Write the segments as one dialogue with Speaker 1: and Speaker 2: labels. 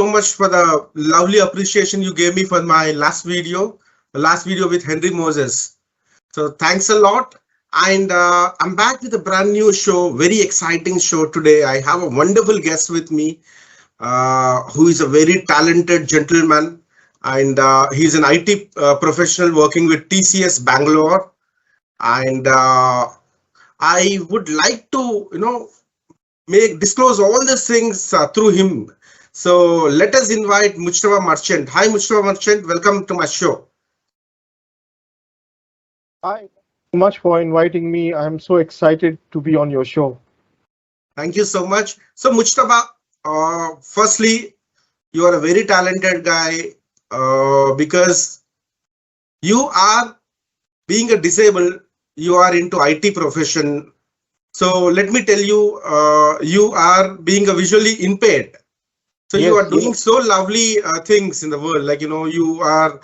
Speaker 1: so much for the lovely appreciation you gave me for my last video with Henry Moses. So thanks a lot. And I'm back with a brand new show, very exciting show today. I have a wonderful guest with me, who is a very talented gentleman, and he's an IT professional working with TCS Bangalore. And I would like to, make disclose all these things through him. So let us invite Mujtaba Merchant. Hi, Mujtaba Merchant. Welcome to my show.
Speaker 2: Hi, so much for inviting me. I'm so excited to be on your show.
Speaker 1: Thank you so much. So Mujtaba, firstly, you are a very talented guy because you are being a disabled. You are into IT profession. So let me tell you, you are being a visually impaired. So you are
Speaker 2: Yes,
Speaker 1: doing so lovely things in the world. Like you are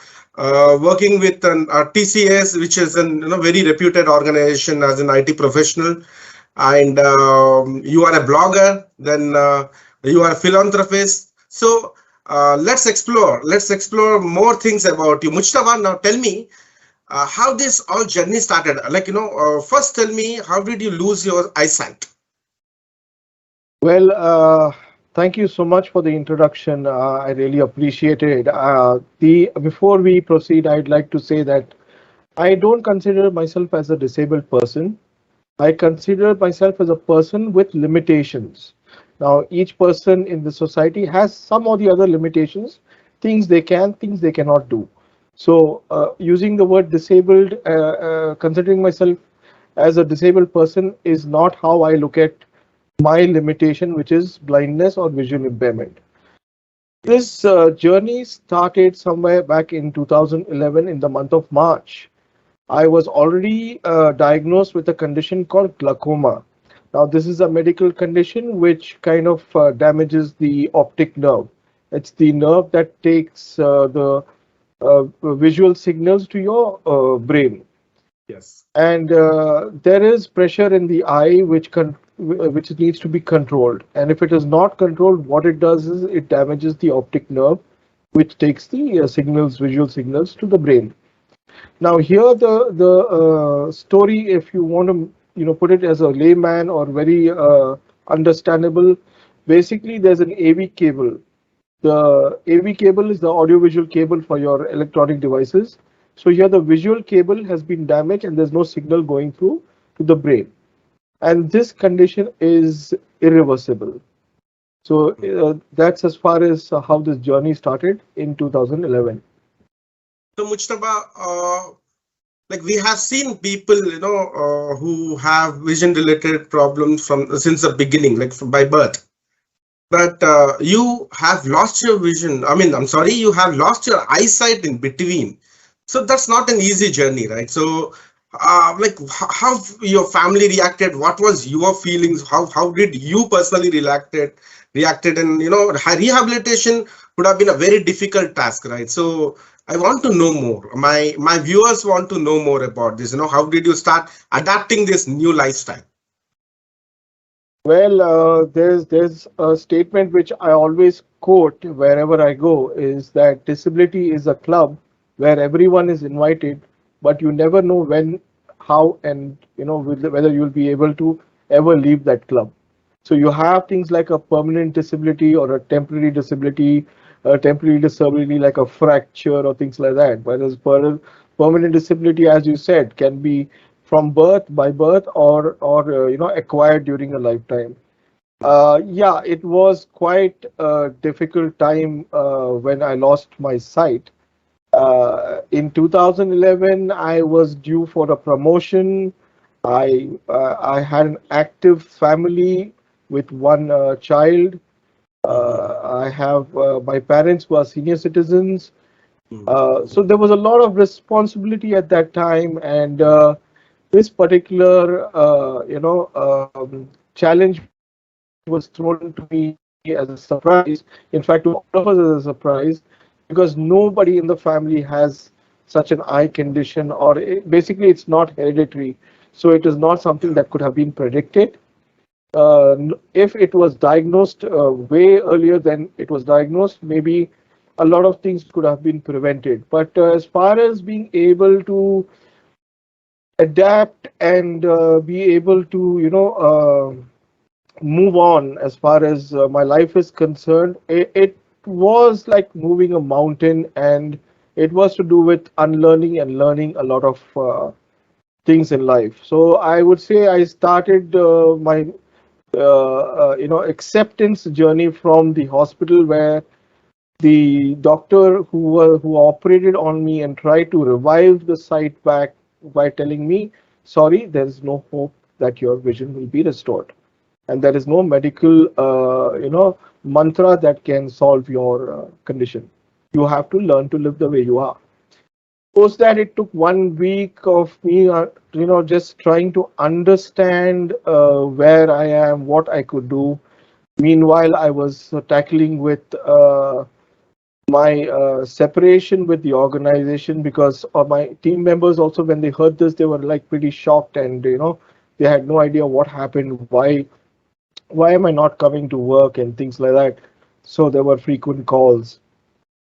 Speaker 1: working with an TCS, which is an very reputed organization as an IT professional, and you are a blogger. Then you are a philanthropist. So let's explore. Let's explore more things about you, Mujtaba. Now tell me how this all journey started. Like first tell me how did you lose your eyesight?
Speaker 2: well, thank you so much for the introduction. I really appreciate it. The Before we proceed, I'd like to say that I don't consider myself as a disabled person. I consider myself as a person with limitations. Now, each person in the society has some or the other limitations, things they can, things they cannot do. So, using the word disabled, considering myself as a disabled person is not how I look at my limitation, which is blindness or visual impairment.
Speaker 1: Yes.
Speaker 2: This journey started somewhere back in 2011 in the month of March. I was already diagnosed with a condition called glaucoma. Now, this is a medical condition which kind of damages the optic nerve. It's the nerve that takes the visual signals to your brain.
Speaker 1: Yes.
Speaker 2: And there is pressure in the eye which needs to be controlled. And if it is not controlled, what it does is it damages the optic nerve, which takes the visual signals to the brain. Now, here the story, if you want to put it as a layman or very understandable, basically there's an AV cable. The AV cable is the audiovisual cable for your electronic devices. So here the visual cable has been damaged and there's no signal going through to the brain. And this condition is irreversible. So that's as far as how this journey started in 2011.
Speaker 1: So Mujtaba, like we have seen people who have vision related problems from since the beginning, like by birth, but you have lost your vision. I mean, I'm sorry, you have lost your eyesight in between. So that's not an easy journey, right? So like how your family reacted, what was your feelings, how did you personally reacted, and rehabilitation would have been a very difficult task, right? So I want to know more. My viewers want to know more about this. How did you start adapting this new lifestyle?
Speaker 2: Well, there's a statement which I always quote wherever I go is that disability is a club where everyone is invited, but you never know when, how, and whether you'll be able to ever leave that club. So you have things like a permanent disability or a temporary disability like a fracture or things like that. Whereas permanent disability, as you said, can be from birth, by birth, or acquired during a lifetime. Yeah, it was quite a difficult time when I lost my sight. In 2011, I was due for a promotion. I had an active family with one child.
Speaker 1: Mhm.
Speaker 2: I have my parents who are senior citizens.
Speaker 1: Mhm.
Speaker 2: So there was a lot of responsibility at that time, and this particular challenge was thrown to me as a surprise. In fact, to all of us as a surprise, because nobody in the family has such an eye condition, or basically it's not hereditary, so it is not something that could have been predicted. If it was diagnosed way earlier than it was diagnosed, maybe a lot of things could have been prevented. But as far as being able to adapt and be able to, move on as far as my life is concerned, it was like moving a mountain, and it was to do with unlearning and learning a lot of things in life. So I would say I started my acceptance journey from the hospital, where the doctor who operated on me and tried to revive the sight back by telling me, sorry, there is no hope that your vision will be restored, and there is no medical mantra that can solve your condition. You have to learn to live the way you are. Post that, it took 1 week of me just trying to understand where I am, what I could do. Meanwhile, I was tackling with my separation with the organization, because my team members also, when they heard this, they were like pretty shocked, and they had no idea what happened, why am I not coming to work and things like that. So there were frequent calls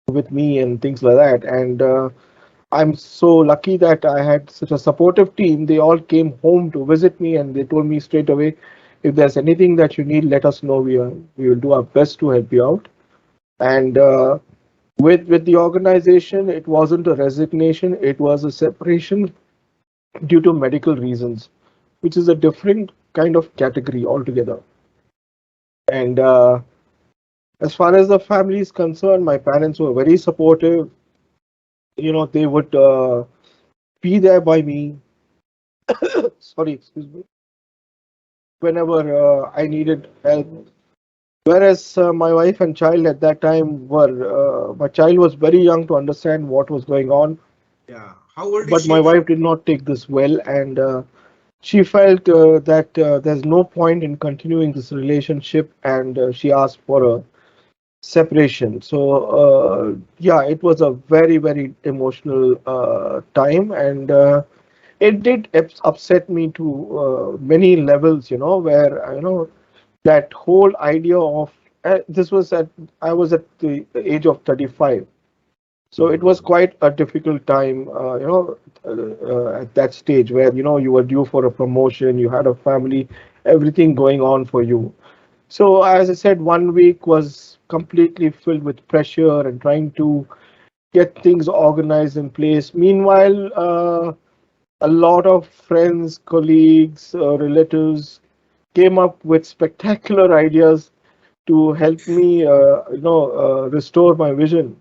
Speaker 2: with me and things like that, and I'm so lucky that I had such a supportive team. They all came home to visit me, and they told me straight away, if there's anything that you need, let us know. We will do our best to help you out. And with the organization, it wasn't a resignation; it was a separation due to medical reasons, which is a different kind of category altogether. And as far as the family is concerned, my parents were very supportive. They would be there by me. Sorry, excuse me. Whenever I needed help. Whereas my wife and child at that time my child was very young to understand what was going on,
Speaker 1: Yeah. How old is
Speaker 2: but
Speaker 1: she
Speaker 2: my
Speaker 1: now?
Speaker 2: wife did not take this well, and she felt that there's no point in continuing this relationship, and she asked for a separation. So, yeah, it was a very, very emotional time, and it did upset me to many levels, where that whole idea of this was at I was at the age of 35, so it was
Speaker 1: Mhm.
Speaker 2: quite a difficult time, at that stage where you were due for a promotion, you had a family, everything going on for you. So as I said, 1 week was completely filled with pressure and trying to get things organized in place. Meanwhile, a lot of friends, colleagues, relatives came up with spectacular ideas to help me, restore my vision.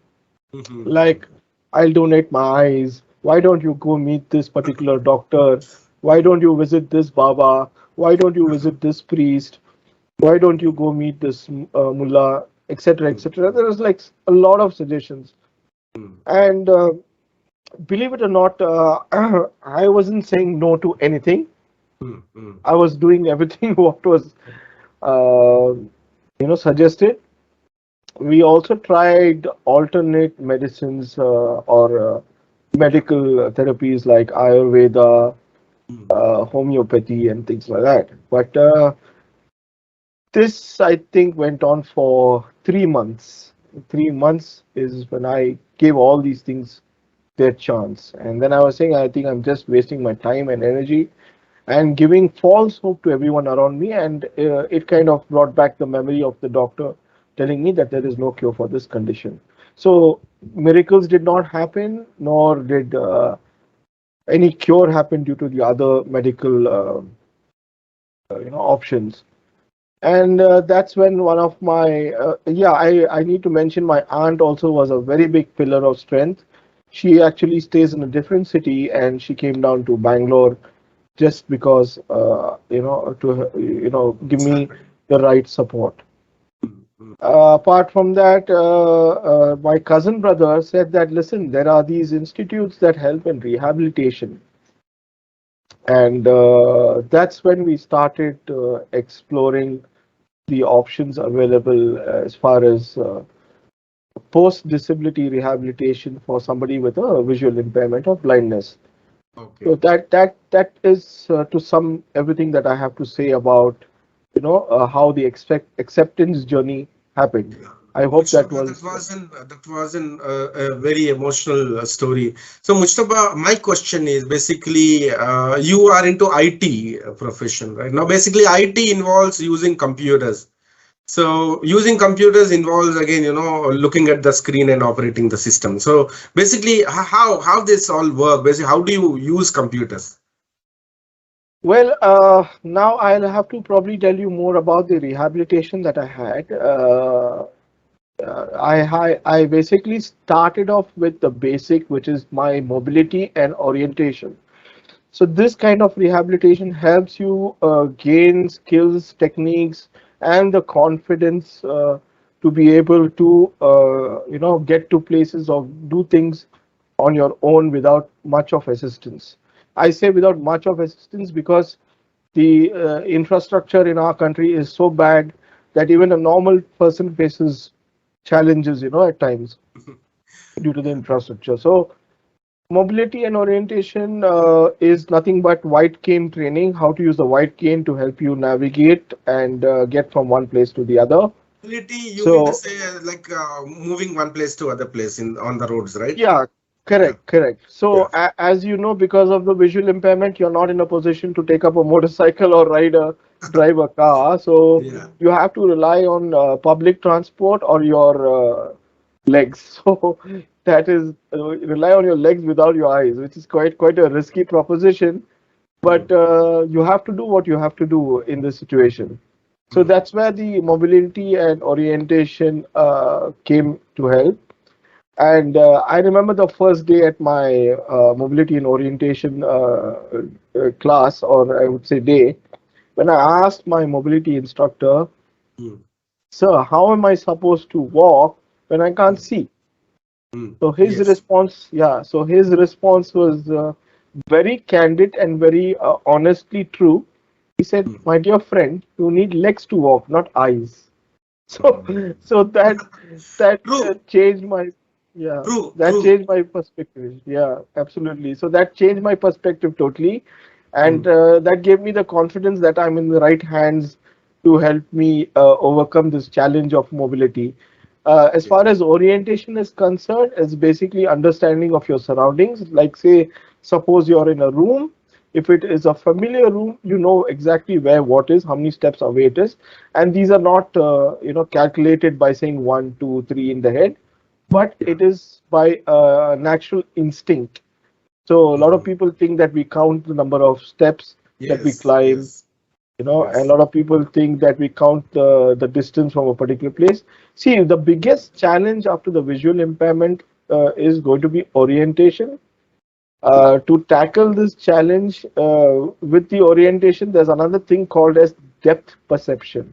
Speaker 2: Like,
Speaker 1: Mhm.
Speaker 2: I'll donate my eyes. Why don't you go meet this particular doctor? Why don't you visit this Baba? Why don't you visit this priest? Why don't you go meet this mullah, etc., etc.? There was like a lot of suggestions, and believe it or not, I wasn't saying no to anything.
Speaker 1: Mhm.
Speaker 2: I was doing everything what was uh, suggested. We also tried alternate medicines, or medical therapies like Ayurveda, homeopathy, and things like that. But this, I think, went on for 3 months. 3 months is when I gave all these things their chance. And then I was saying, I think I'm just wasting my time and energy and giving false hope to everyone around me. And it kind of brought back the memory of the doctor telling me that there is no cure for this condition. So miracles did not happen, nor did any cure happen due to the other medical options. And that's when one of my yeah, I need to mention my aunt also was a very big pillar of strength. She actually stays in a different city, and she came down to Bangalore just because to give me the right support. Apart from that, my cousin brother said that, listen, there are these institutes that help in rehabilitation, and that's when we started exploring the options available as far as post disability rehabilitation for somebody with a visual impairment or blindness. So
Speaker 1: Okay.
Speaker 2: that is to sum everything that I have to say about how the acceptance journey happened.
Speaker 1: Yeah.
Speaker 2: I hope that
Speaker 1: Mujtaba,
Speaker 2: was
Speaker 1: that was a very emotional story. So, Mujtaba, my question is basically you are into IT profession, right? Now, basically, IT involves using computers. So, using computers involves again, looking at the screen and operating the system. So, basically, how this all work? Basically, how do you use computers?
Speaker 2: well. Now I'll have to probably tell you more about the rehabilitation that I had. I basically started off with the basic, which is my mobility and orientation. So this kind of rehabilitation helps you gain skills, techniques, and the confidence to be able to get to places or do things on your own without much of assistance. I say without much of assistance because the infrastructure in our country is so bad that even a normal person faces challenges, at times due to the infrastructure. So mobility and orientation is nothing but white cane training, how to use the white cane to help you navigate and get from one place to the other.
Speaker 1: Mobility, you mean to
Speaker 2: So,
Speaker 1: say like moving one place to other place in on the roads, right?
Speaker 2: yeah,
Speaker 1: Yeah,
Speaker 2: correct, correct.
Speaker 1: yeah,
Speaker 2: So, as you know, because of the visual impairment, you're not in a position to take up a motorcycle or drive a car. So,
Speaker 1: yeah.
Speaker 2: you have to rely on public transport or your legs. So, that is rely on your legs without your eyes, which is quite a risky proposition. But
Speaker 1: Mm,
Speaker 2: you have to do what you have to do in this situation. So
Speaker 1: mm,
Speaker 2: that's where the mobility and orientation came to help. And I remember the first day at my mobility and orientation class, or I would say day, when I asked my mobility instructor,
Speaker 1: mm,
Speaker 2: "Sir, how am I supposed to walk when I can't
Speaker 1: mm,
Speaker 2: see?"
Speaker 1: mm.
Speaker 2: So his
Speaker 1: Yes.
Speaker 2: response, yeah, so his response was very candid and very honestly true. He said,
Speaker 1: Mm.
Speaker 2: "My dear friend, you need legs to walk, not eyes." So,
Speaker 1: Mm.
Speaker 2: so that
Speaker 1: True,
Speaker 2: changed my, yeah,
Speaker 1: true,
Speaker 2: that
Speaker 1: true.
Speaker 2: changed my perspective. Yeah, absolutely. So that changed my perspective totally, and
Speaker 1: Mm.
Speaker 2: that gave me the confidence that I'm in the right hands to help me overcome this challenge of mobility. As
Speaker 1: Yeah,
Speaker 2: far as orientation is concerned, it's basically understanding of your surroundings. Like, say, suppose you're in a room. If it is a familiar room, you know exactly where what is, how many steps away it is, and these are not calculated by saying one, two, three in the head, but
Speaker 1: yeah.
Speaker 2: it is by natural instinct. So a lot of
Speaker 1: Mm.
Speaker 2: people think that we count the number of steps that we
Speaker 1: Yes,
Speaker 2: climb,
Speaker 1: yes,
Speaker 2: and
Speaker 1: yes.
Speaker 2: a lot of people think that we count the distance from a particular place. See, the biggest challenge after the visual impairment is going to be orientation. To tackle this challenge with the orientation, there's another thing called as depth perception.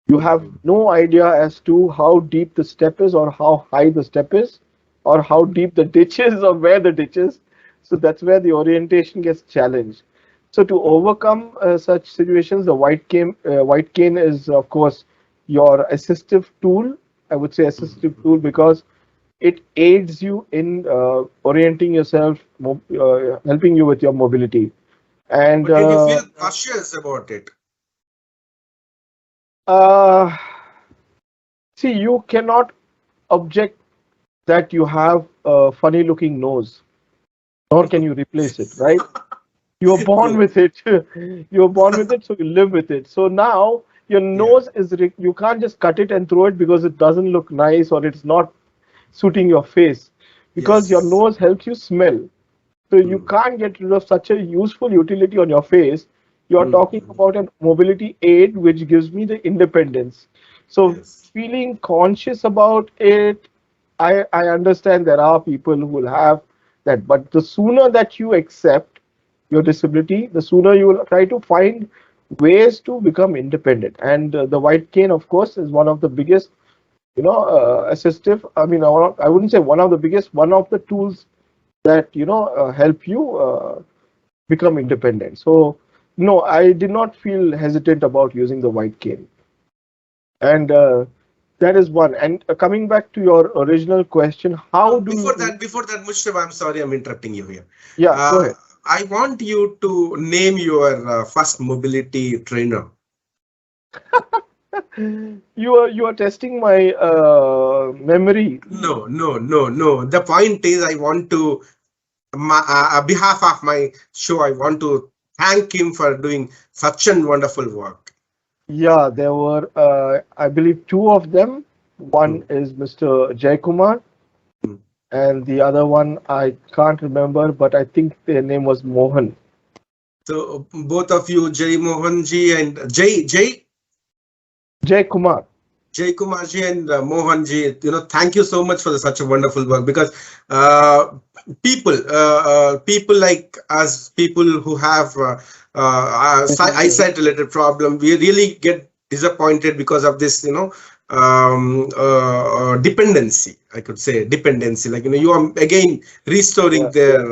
Speaker 2: You have
Speaker 1: Mm.
Speaker 2: no idea as to how deep the step is or how high the step is or how deep the ditch is or where the ditch is. So that's where the orientation gets challenged. So to
Speaker 1: Mm.
Speaker 2: overcome such situations, the white cane is of course your assistive tool. I would say assistive
Speaker 1: Mm.
Speaker 2: tool because it aids you in orienting yourself, helping you with your mobility. And
Speaker 1: But did you feel cautious about it?
Speaker 2: uh, see, you cannot object that you have a funny looking nose, nor can you replace it, right? You're born
Speaker 1: True.
Speaker 2: with it. You're born with it, so you live with it. So now your
Speaker 1: Yeah.
Speaker 2: nose is, you can't just cut it and throw it because it doesn't look nice or it's not suiting your face. Because your
Speaker 1: Yes.
Speaker 2: nose helps you smell. So you
Speaker 1: Mm.
Speaker 2: can't get rid of such a useful utility on your face. You are talking
Speaker 1: Mm.
Speaker 2: about a mobility aid which gives me the independence. So
Speaker 1: Yes.
Speaker 2: feeling conscious about it, I understand there are people who will have that, but the sooner that you accept your disability, the sooner you will try to find ways to become independent. And the white cane, of course, is one of the biggest, assistive. I mean, I wouldn't say one of the biggest, one of the tools that help you become independent. So no, I did not feel hesitant about using the white cane, and that is one. And coming back to your original question, how do you?
Speaker 1: Before that, Mushtaba, I'm sorry, I'm interrupting you here.
Speaker 2: Yeah, go
Speaker 1: Uh,
Speaker 2: ahead.
Speaker 1: I want you to name your first mobility trainer.
Speaker 2: You are testing my memory.
Speaker 1: No, no, no, no. The point is, I want to, behalf of my show, I want to thank him for doing such a wonderful work.
Speaker 2: Yeah, there were, I believe, two of them. One
Speaker 1: Hmm,
Speaker 2: is Mr. Jaykumar,
Speaker 1: hmm.
Speaker 2: and the other one I can't remember, but I think their name was Mohan.
Speaker 1: So both of you, Jay Mohanji and
Speaker 2: Jaykumar.
Speaker 1: Jay Kumarji and Mohanji, thank you so much for such a wonderful work, because people like us, people who have eyesight related problem, we really get disappointed because of this, dependency. I could say dependency. Like, you are again restoring
Speaker 2: Yeah.
Speaker 1: their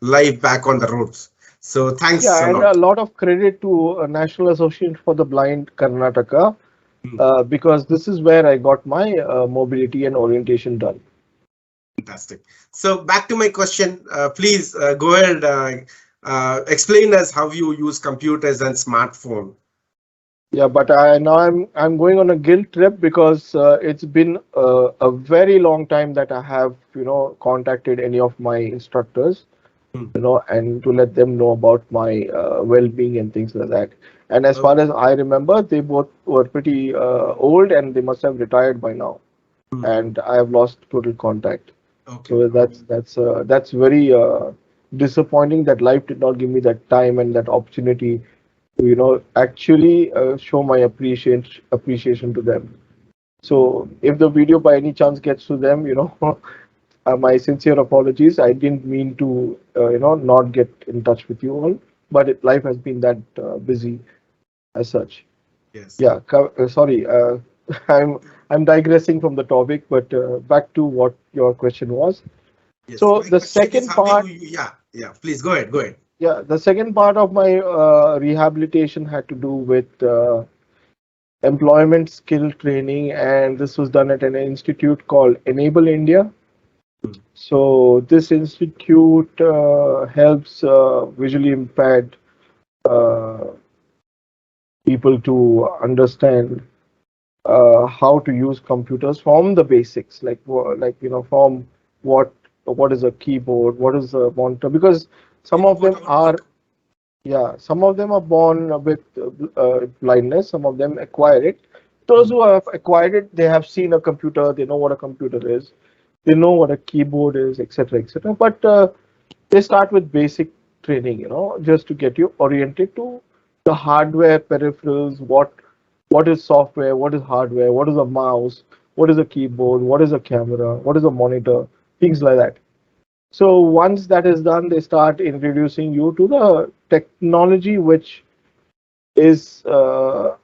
Speaker 1: life back on the roads. So thanks a
Speaker 2: Yeah, and a
Speaker 1: lot.
Speaker 2: lot of credit to National Association for the Blind Karnataka,
Speaker 1: Hmm.
Speaker 2: because this is where I got my mobility and orientation done.
Speaker 1: Fantastic. So back to my question. Please go ahead. Explain us how you use computers and smartphone.
Speaker 2: Yeah, but I'm going on a guilt trip because it's been a very long time that I have contacted any of my instructors,
Speaker 1: Hmm.
Speaker 2: and to let them know about my well-being and things like that. And as far
Speaker 1: Okay.
Speaker 2: as I remember, they both were pretty old and they must have retired by now.
Speaker 1: Hmm.
Speaker 2: And I have lost total contact.
Speaker 1: Okay.
Speaker 2: So that's very disappointing that life did not give me that time and that opportunity to actually show my appreciation to them. So if the video by any chance gets to them, my sincere apologies. I didn't mean to not get in touch with you all, but life has been that busy as such.
Speaker 1: Yes.
Speaker 2: Yeah, sorry. I'm I'm digressing from the topic, but back to what your question was.
Speaker 1: Yes.
Speaker 2: So
Speaker 1: My
Speaker 2: the
Speaker 1: question is
Speaker 2: second
Speaker 1: how you,
Speaker 2: part,
Speaker 1: yeah, yeah. Please go ahead. Go ahead.
Speaker 2: yeah, the second part of my rehabilitation had to do with employment skill training, and this was done at an institute called Enable India.
Speaker 1: Hmm.
Speaker 2: So this institute helps visually impaired uh, people to understand how to use computers from the basics, like from what what is a keyboard, what is a monitor, because some
Speaker 1: You know
Speaker 2: of
Speaker 1: what
Speaker 2: them
Speaker 1: our
Speaker 2: are,
Speaker 1: work?
Speaker 2: yeah, some of them are born with blindness, some of them acquire it. Those
Speaker 1: Hmm.
Speaker 2: who have acquired it, they have seen a computer, they know what a computer is, they know what a keyboard is, etc., etc. But they start with basic training, just to get you oriented to the hardware peripherals, what is software, what is hardware, what is a mouse, what is a keyboard, what is a camera, what is a monitor, things like that. So once that is done, they start introducing you to the technology which is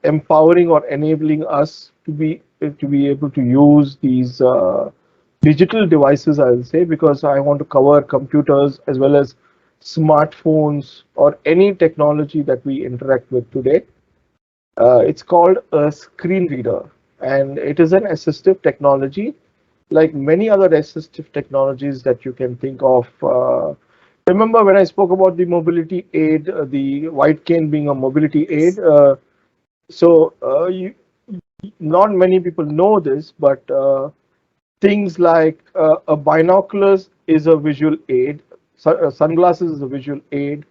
Speaker 2: empowering or enabling us to be able to use these digital devices, I will say, because I want to cover computers as well as smartphones or any technology that we interact with today. It's called a screen reader, and it is an assistive technology like many other assistive technologies that you can think of. Remember when I spoke about the mobility aid, the white cane being a mobility aid?
Speaker 1: Yes.
Speaker 2: Not many people know this, but things like a binoculars is a visual aid, sunglasses is a visual aid,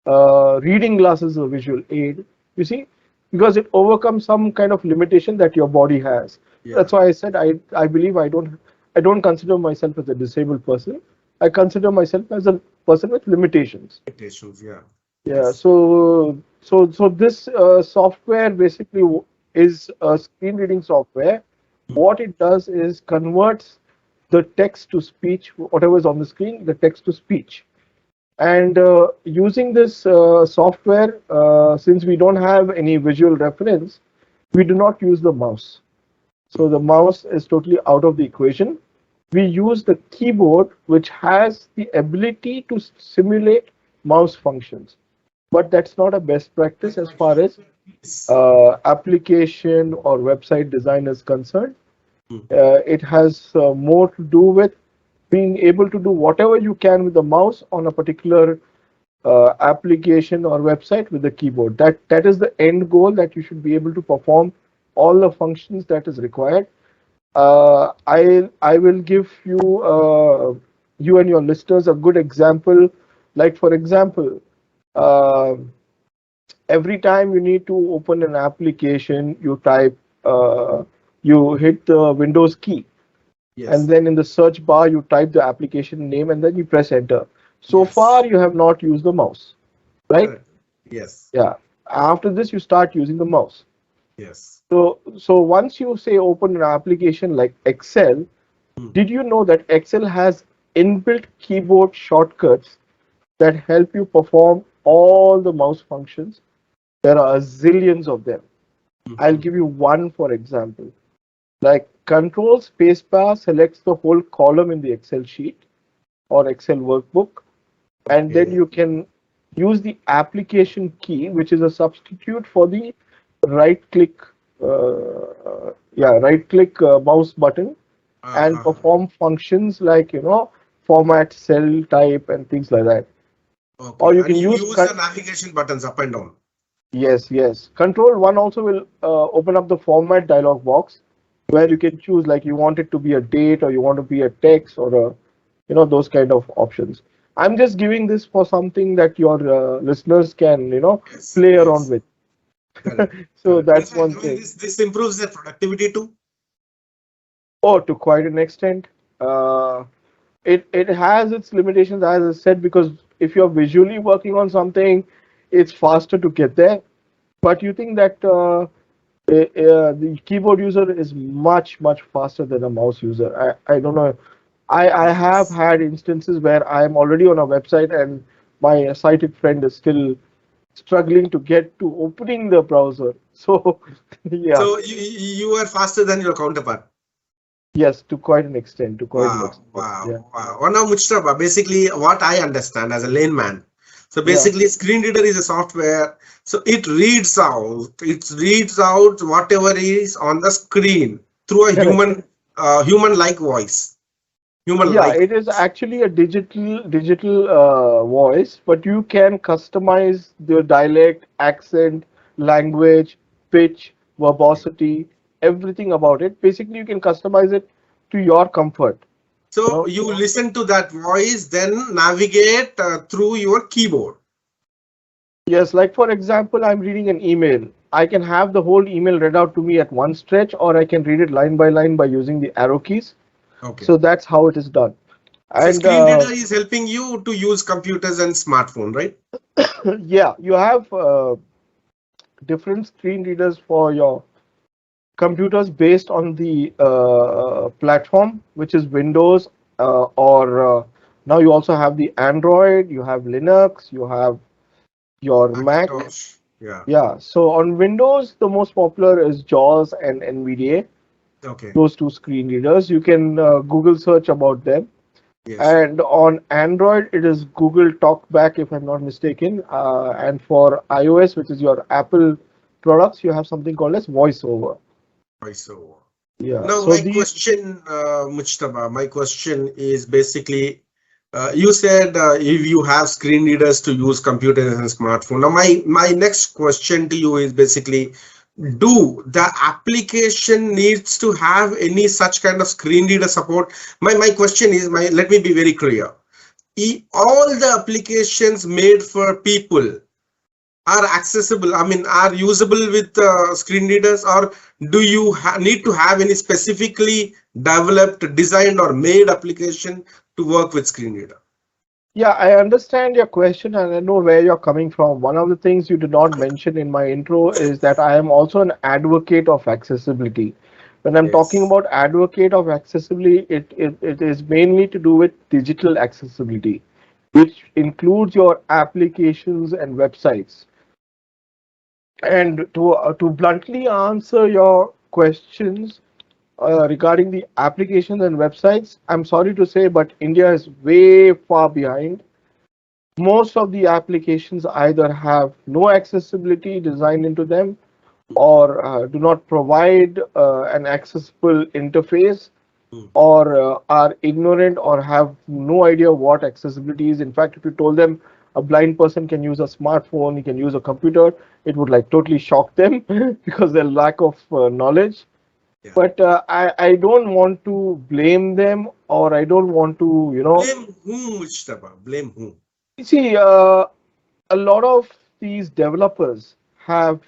Speaker 2: reading glasses is a visual aid. You see, because it overcomes some kind of limitation that your body has.
Speaker 1: Yeah.
Speaker 2: That's why I said I believe I don't consider myself as a disabled person. I consider myself as a person with limitations.
Speaker 1: Limitations. Yeah.
Speaker 2: Yeah,
Speaker 1: Yes.
Speaker 2: so this software basically is a screen reading software.
Speaker 1: Hmm.
Speaker 2: What it does is converts the text to speech, whatever is on the screen, the text to speech. And using this software, since we don't have any visual reference, we do not use the mouse. So
Speaker 1: Hmm.
Speaker 2: the mouse is totally out of the equation. We use the keyboard, which has the ability to simulate mouse functions. But that's not a best practice as far as
Speaker 1: Yes.
Speaker 2: application or website design is concerned.
Speaker 1: Hmm.
Speaker 2: It has more to do with being able to do whatever you can with the mouse on a particular application or website with the keyboard. That is the end goal, that you should be able to perform all the functions that is required. I will give you and your listeners a good example. Like for example, uh, every time you need to open an application, you hit the Windows key, and
Speaker 1: Yes.
Speaker 2: then in the search bar you type the application name, and then you press enter. So far
Speaker 1: Yes.
Speaker 2: you have not used the mouse, right?
Speaker 1: Correct. Yes.
Speaker 2: Yeah. After this you start using the mouse.
Speaker 1: Yes.
Speaker 2: So once you say open an application like Excel,
Speaker 1: Hmm.
Speaker 2: did you know that Excel has inbuilt keyboard shortcuts that help you perform all the mouse functions? There are zillions of them. I'll
Speaker 1: Mhm.
Speaker 2: give you one for example. Like Control Spacebar selects the whole column in the Excel sheet or Excel workbook, and then
Speaker 1: Okay.
Speaker 2: you can use the application key, which is a substitute for the right click, right click mouse button, and
Speaker 1: Uh-huh.
Speaker 2: perform functions like format cell type and things like that.
Speaker 1: Okay.
Speaker 2: Or you
Speaker 1: And
Speaker 2: can
Speaker 1: you
Speaker 2: use
Speaker 1: use the navigation buttons up and down.
Speaker 2: yes. Control 1 also will open up the format dialog box where you
Speaker 1: Okay.
Speaker 2: can choose, like, you want it to be a date or you want to be a text or a, those kind of options. I'm just giving this for something that your listeners can,
Speaker 1: Yes.
Speaker 2: play around
Speaker 1: Yes.
Speaker 2: with.
Speaker 1: Correct.
Speaker 2: So
Speaker 1: Correct. In
Speaker 2: that's
Speaker 1: fact,
Speaker 2: one thing.
Speaker 1: this improves their productivity too.
Speaker 2: Oh, to quite an extent. Uh, it has its limitations, as I said, because if you're visually working on something, it's faster to get there. But you think that the keyboard user is much faster than a mouse user. I don't know. I have
Speaker 1: Yes.
Speaker 2: had instances where I'm already on a website and my sighted friend is still struggling to get to opening the browser. So yeah,
Speaker 1: So you are faster than your counterpart.
Speaker 2: yes, to quite an extent, to quite an
Speaker 1: Wow,
Speaker 2: extent. Yeah,
Speaker 1: wow, wow. Well, now, Mujtaba, basically, what I understand as a layman, so
Speaker 2: yeah,
Speaker 1: basically, screen reader is a software. So it reads out whatever is on the screen through a
Speaker 2: correct.
Speaker 1: human-like voice,
Speaker 2: Yeah,
Speaker 1: human-like
Speaker 2: it is
Speaker 1: voice.
Speaker 2: actually a digital voice, but you can customize the dialect, accent, language, pitch,
Speaker 1: Okay.
Speaker 2: verbosity, everything about it. Basically, you can customize it to your comfort. You
Speaker 1: So
Speaker 2: know,
Speaker 1: you listen to that voice, then navigate through your keyboard.
Speaker 2: yes, like for example, I'm reading an email. I can have the whole email read out to me at one stretch, or I can read it line by line by using the arrow keys.
Speaker 1: Okay.
Speaker 2: So that's how it is done.
Speaker 1: So
Speaker 2: And
Speaker 1: screen reader is helping you to use computers and smartphone, right?
Speaker 2: yeah, you have different screen readers for your computers based on the platform, which is Windows, or now you also have the Android, you have Linux, you have your Mac.
Speaker 1: Macintosh. Yeah.
Speaker 2: Yeah, so on Windows, the most popular is JAWS and NVDA,
Speaker 1: Okay.
Speaker 2: those two screen readers. You can Google search about them.
Speaker 1: Yes.
Speaker 2: And on Android, it is Google Talkback, if I'm not mistaken. And for iOS, which is your Apple products, you have something called as VoiceOver.
Speaker 1: Voiceover.
Speaker 2: Yeah,
Speaker 1: Now,
Speaker 2: so
Speaker 1: my
Speaker 2: these.
Speaker 1: question, Mujtaba, my question is basically, you said if you have screen readers to use computers and smartphone. Now, my next question to you is basically, do the application needs to have any such kind of screen reader support? My question is, let me be very clear. All the applications made for people are accessible, I mean, are usable with screen readers, or do you need to have any specifically developed, designed, or made application to work with screen reader?
Speaker 2: Yeah, I understand your question and I know where you're coming from. One of the things you did not mention in my intro is that I am also an advocate of accessibility. When I'm talking
Speaker 1: Yes.
Speaker 2: about advocate of accessibility, it is mainly to do with digital accessibility, which includes your applications and websites. And to bluntly answer your questions regarding the applications and websites, I'm sorry to say, but India is way far behind. Most of the applications either have no accessibility designed into them or do not provide an accessible interface,
Speaker 1: Mm.
Speaker 2: or are ignorant or have no idea what accessibility is. In fact, if you told them a blind person can use a smartphone, he can use a computer, it would like totally shock them because their lack of knowledge.
Speaker 1: Yeah.
Speaker 2: But I don't want to blame them, or I don't want to,
Speaker 1: Blame whom, Mujtaba? Blame whom?
Speaker 2: you see, a lot of these developers have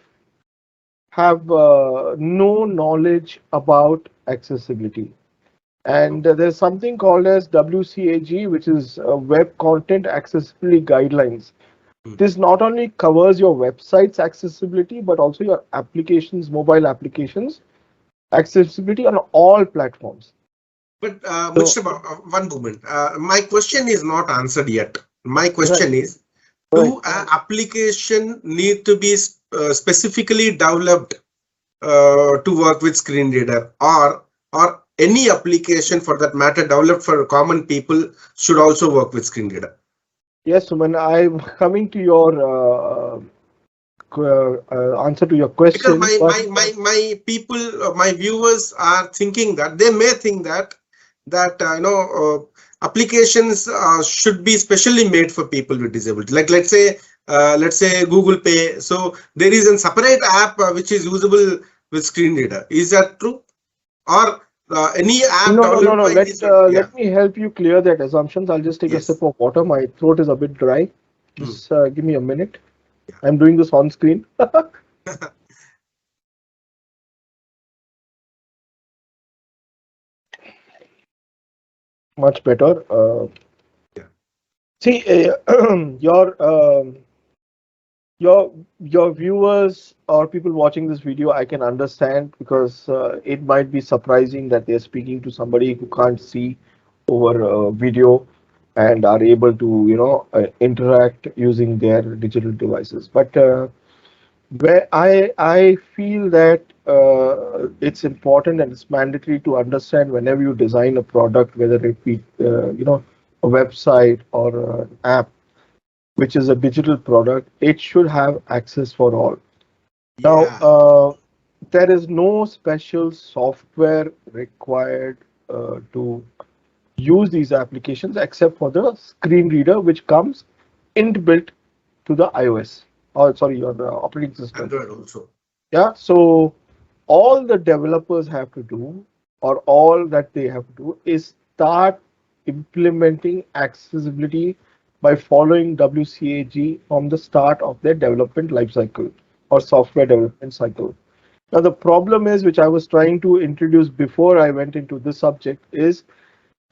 Speaker 2: no knowledge about accessibility. And
Speaker 1: Okay.
Speaker 2: there's something called as WCAG, which is Web Content Accessibility Guidelines.
Speaker 1: Hmm.
Speaker 2: This not only covers your website's accessibility, but also your applications, mobile applications, accessibility on all platforms.
Speaker 1: But
Speaker 2: So,
Speaker 1: Mujtaba, one moment. My question is not answered yet. My
Speaker 2: right,
Speaker 1: question is,
Speaker 2: right.
Speaker 1: do application need to be specifically developed to work with screen reader, or any application for that matter developed for common people should also work with screen reader?
Speaker 2: Yes, Suman, I'm coming to your answer to your
Speaker 1: Because
Speaker 2: question,
Speaker 1: my
Speaker 2: but
Speaker 1: my my my people, my viewers are thinking that they may think that applications should be specially made for people with disability, like let's say Google Pay. So there is a separate app which is usable with screen reader. Is that true? Or any app
Speaker 2: no, no, no,
Speaker 1: developed
Speaker 2: no.
Speaker 1: by
Speaker 2: Let
Speaker 1: this? Yeah.
Speaker 2: let me help you clear that assumptions. I'll just take a
Speaker 1: Yes.
Speaker 2: sip of water. My throat is a bit dry.
Speaker 1: Hmm.
Speaker 2: Just give me a minute.
Speaker 1: Yeah.
Speaker 2: I'm doing this on screen. Much better.
Speaker 1: Yeah.
Speaker 2: See, your viewers or people watching this video, I can understand because it might be surprising that they're speaking to somebody who can't see over video and are able to, interact using their digital devices. But where I feel that it's important and it's mandatory to understand whenever you design a product, whether it be a website or an app, which is a digital product, it should have access for all. Now,
Speaker 1: Yeah.
Speaker 2: there is no special software required to use these applications except for the screen reader, which comes inbuilt to the iOS, or sorry, your operating system.
Speaker 1: Android also.
Speaker 2: Yeah, so all the developers have to do, or all that they have to do, is start implementing accessibility by following WCAG from the start of their development lifecycle or software development cycle. Now, the problem is, which I was trying to introduce before I went into this subject, is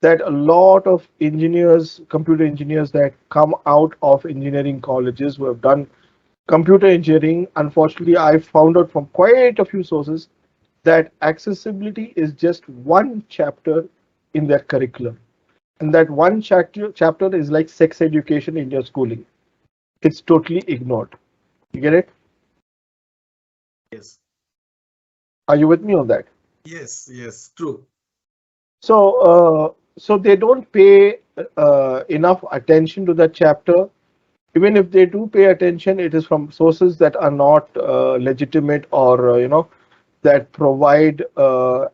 Speaker 2: that a lot of engineers, computer engineers that come out of engineering colleges who have done computer engineering, unfortunately, I found out from quite a few sources that accessibility is just one chapter in their curriculum. And that one chapter is like sex education in your schooling. It's totally ignored. You get it?
Speaker 1: Yes.
Speaker 2: Are you with me on that?
Speaker 1: Yes. Yes. True.
Speaker 2: So they don't pay enough attention to that chapter. Even if they do pay attention, it is from sources that are not legitimate, or that provide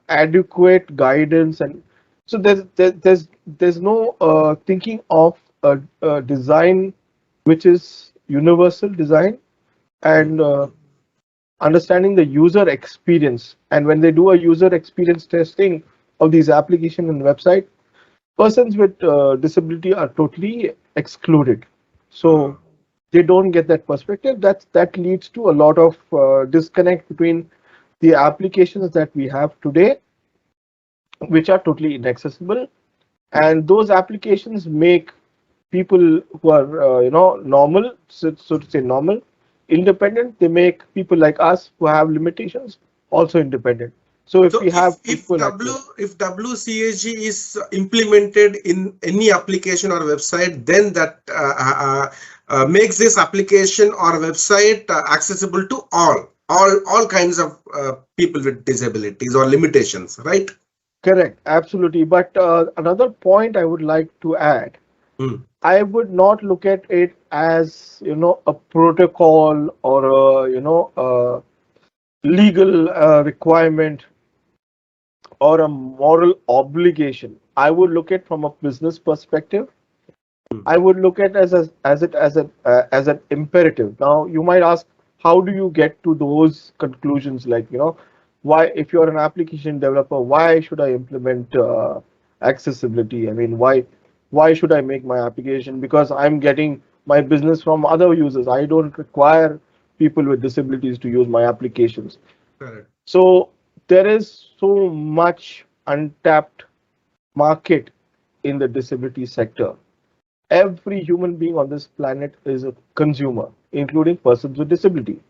Speaker 2: adequate guidance. And so there's no thinking of a design which is universal design,
Speaker 1: Hmm.
Speaker 2: and understanding the user experience. And when they do a user experience testing of these application and website, persons with disability are totally excluded.
Speaker 1: Uh,
Speaker 2: So they don't get that perspective. That leads to a lot of disconnect between the applications that we have today, which are totally inaccessible, and those applications make people who are normal, so to say normal, independent. They make people like us who have limitations also independent. So if
Speaker 1: So
Speaker 2: we
Speaker 1: if
Speaker 2: have
Speaker 1: if
Speaker 2: people like
Speaker 1: W if WCAG is implemented in any application or website, then that makes this application or website accessible to all kinds of people with disabilities or limitations, right?
Speaker 2: correct, absolutely. But another point I would like to add,
Speaker 1: Hmm.
Speaker 2: I would not look at it as a protocol or a legal requirement or a moral obligation. I would look at from a business perspective. I would look at as an imperative. Now you might ask, how do you get to those conclusions? Like, why, if you're an application developer, why should I implement accessibility? I mean, why should I make my application? Because I'm getting my business from other users. I don't require people with disabilities to use my applications.
Speaker 1: Correct.
Speaker 2: So there is so much untapped market in the disability sector. Every human being on this planet is a consumer, including persons with disability.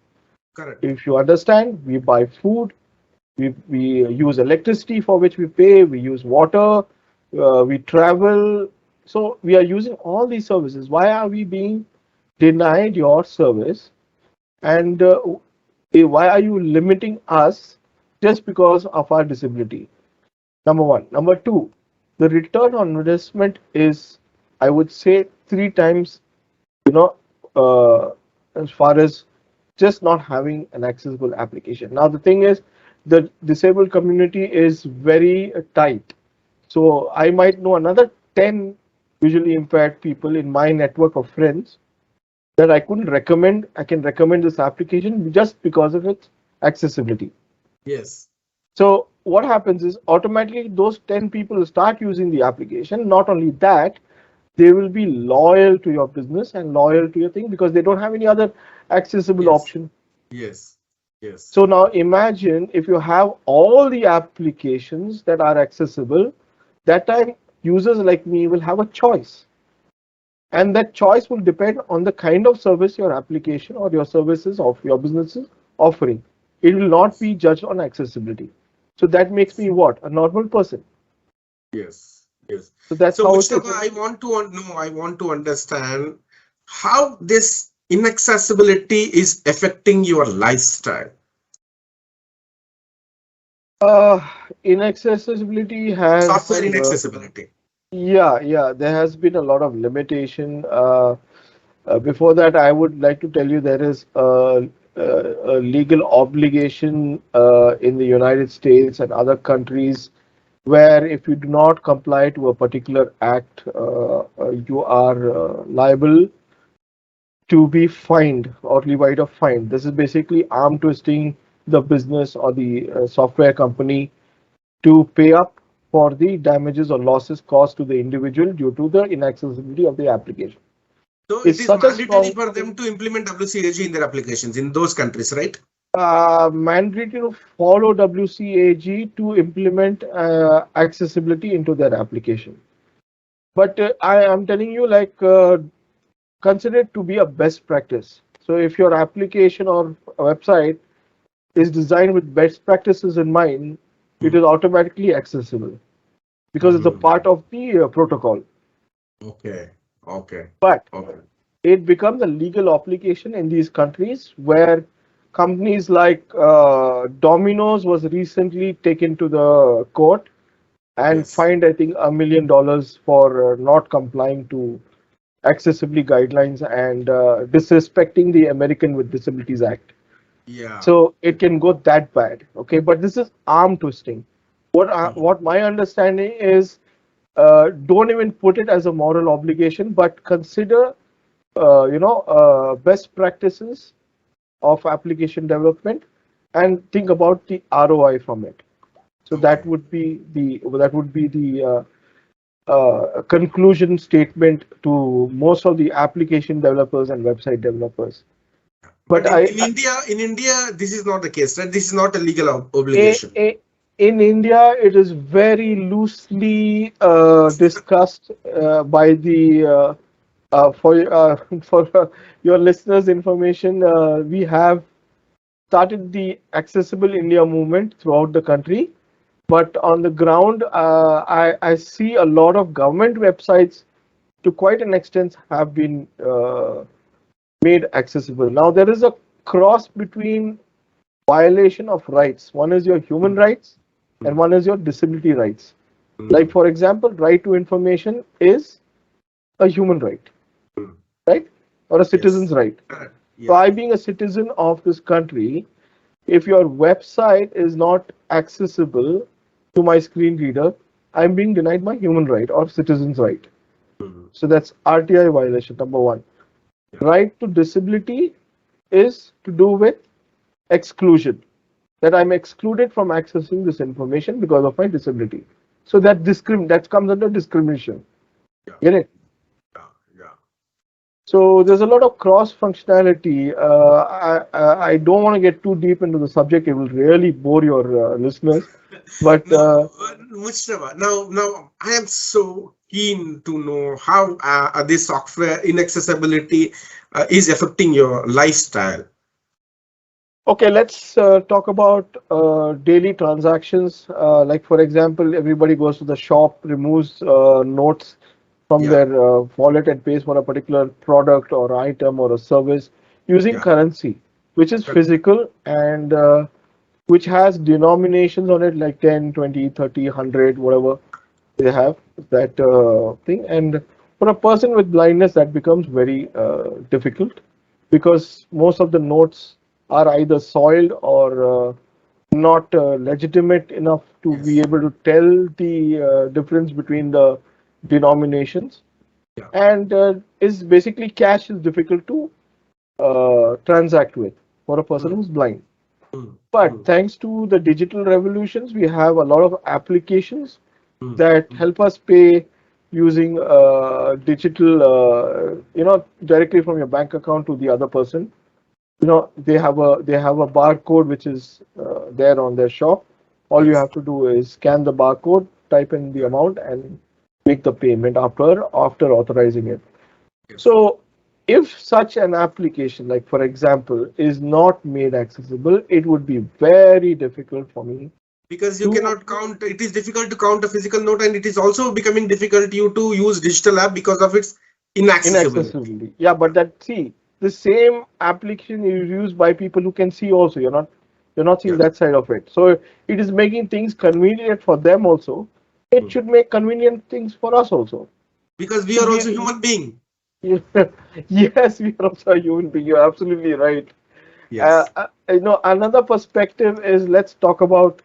Speaker 1: Correct.
Speaker 2: If you understand, we buy food, we use electricity for which we pay, we use water, we travel. So we are using all these services. Why are we being denied your service? And why are you limiting us just because of our disability? Number one. Number two, the return on investment is, I would say, three times, you know, uh, as far as just not having an accessible application. Now, the thing is, the disabled community is very tight. So I might know another 10 visually impaired people in my network of friends that I couldn't recommend. I can recommend this application just because of its accessibility.
Speaker 1: Yes.
Speaker 2: So what happens is automatically those 10 people start using the application. Not only that, they will be loyal to your business and loyal to your thing because they don't have any other accessible
Speaker 1: Yes.
Speaker 2: option.
Speaker 1: Yes. Yes.
Speaker 2: So now imagine if you have all the applications that are accessible, that time users like me will have a choice. And that choice will depend on the kind of service your application or your services of your business is offering. It will not
Speaker 1: Yes.
Speaker 2: be judged on accessibility. So that makes me what? A normal person.
Speaker 1: Yes. Yes.
Speaker 2: So that's
Speaker 1: So,
Speaker 2: how it
Speaker 1: Mujtaba,
Speaker 2: is.
Speaker 1: I want to understand how this inaccessibility is affecting your lifestyle.
Speaker 2: Uh, Inaccessibility
Speaker 1: Software
Speaker 2: has,
Speaker 1: inaccessibility.
Speaker 2: yeah, there has been a lot of limitation. Before that, I would like to tell you there is a legal obligation in the United States and other countries where if you do not comply to a particular act, you are liable to be fined or levied a fine. This is basically arm twisting the business or the software company to pay up for the damages or losses caused to the individual due to the inaccessibility of the application.
Speaker 1: So it
Speaker 2: It's
Speaker 1: is
Speaker 2: such a
Speaker 1: mandatory
Speaker 2: strong
Speaker 1: for them to implement WCAG in their applications in those countries, right?
Speaker 2: mandatory to follow WCAG to implement accessibility into their application. But I am telling you, like, consider it to be a best practice. So if your application or website is designed with best practices in mind, it is automatically accessible because it's a
Speaker 1: Mm-hmm.
Speaker 2: part of the protocol.
Speaker 1: Okay. Okay.
Speaker 2: But
Speaker 1: Okay.
Speaker 2: it becomes a legal obligation in these countries where companies like Domino's was recently taken to the court and
Speaker 1: Yes.
Speaker 2: fined, I think, $1 million for not complying to accessibility guidelines and disrespecting the American with Disabilities Act.
Speaker 1: Yeah.
Speaker 2: So it can go that bad. Okay, but this is arm twisting.
Speaker 1: Mhm.
Speaker 2: What my understanding is, don't even put it as a moral obligation, but consider best practices of application development and think about the ROI from it. So
Speaker 1: Okay.
Speaker 2: that would be the conclusion statement to most of the application developers and website developers.
Speaker 1: But
Speaker 2: But
Speaker 1: in India, this is not the case, right? This is not a legal
Speaker 2: I-
Speaker 1: obligation.
Speaker 2: I- in India, it is very loosely discussed by the for for your listeners' information. We have started the Accessible India movement throughout the country, but on the ground, I see a lot of government websites to quite an extent have been made accessible. Now there is a cross between violation of rights. One is your human rights and
Speaker 1: Mm,
Speaker 2: one is your disability rights. Like
Speaker 1: mm,
Speaker 2: for example, right to information is a human right,
Speaker 1: mm.
Speaker 2: right? Or a citizen's
Speaker 1: Yes.
Speaker 2: right.
Speaker 1: Correct.
Speaker 2: So
Speaker 1: Yeah.
Speaker 2: I being a citizen of this country, if your website is not accessible to my screen reader, I'm being denied my human right or citizen's right.
Speaker 1: Mm.
Speaker 2: So that's RTI violation number one.
Speaker 1: Yeah.
Speaker 2: Right to disability is to do with exclusion, that I'm excluded from accessing this information because of my disability. So that comes under discrimination.
Speaker 1: Yeah.
Speaker 2: Get it?
Speaker 1: Yeah. Yeah.
Speaker 2: So there's a lot of cross functionality. I don't want to get too deep into the subject. It will really bore your listeners. But
Speaker 1: Now, Mujtaba, now I am so keen to know how this software inaccessibility is affecting your lifestyle.
Speaker 2: okay, let's talk about daily transactions. Like for example, everybody goes to the shop, removes notes from
Speaker 1: Yeah.
Speaker 2: their wallet and pays for a particular product or item or a service using
Speaker 1: Yeah.
Speaker 2: currency, which is
Speaker 1: Correct.
Speaker 2: physical and which has denominations on it like 10, 20, 30, 100, whatever they have that thing. And for a person with blindness, that becomes very difficult because most of the notes are either soiled or not legitimate enough to be
Speaker 1: Yes.
Speaker 2: able to tell the difference between the denominations.
Speaker 1: Yeah.
Speaker 2: And is basically cash is difficult to transact with for a person
Speaker 1: Mm,
Speaker 2: who's blind.
Speaker 1: mm,
Speaker 2: But
Speaker 1: mm,
Speaker 2: thanks to the digital revolutions, we have a lot of applications
Speaker 1: mm,
Speaker 2: that
Speaker 1: mm.
Speaker 2: help us pay using digital, directly from your bank account to the other person. They have a barcode which is there on their shop. All you
Speaker 1: Yes.
Speaker 2: have to do is scan the barcode, type in the
Speaker 1: Yeah.
Speaker 2: amount, and make the payment after authorizing it.
Speaker 1: Yes.
Speaker 2: So if such an application, like for example, is not made accessible, it would be very difficult for me
Speaker 1: Because you
Speaker 2: to
Speaker 1: cannot count, it is difficult to count a physical note, and it is also becoming difficult you to use digital app because of its inaccessibility.
Speaker 2: inaccessibility. Yeah, but that see the same application is used by people who can see also. You're not seeing
Speaker 1: Yes.
Speaker 2: that side of it. So it is making things convenient for them also. It
Speaker 1: Mm.
Speaker 2: should make convenient things for us also.
Speaker 1: Because we
Speaker 2: So
Speaker 1: are also
Speaker 2: we
Speaker 1: human being.
Speaker 2: yes, we are also a human being. You're absolutely right.
Speaker 1: Yes.
Speaker 2: Another perspective is let's talk about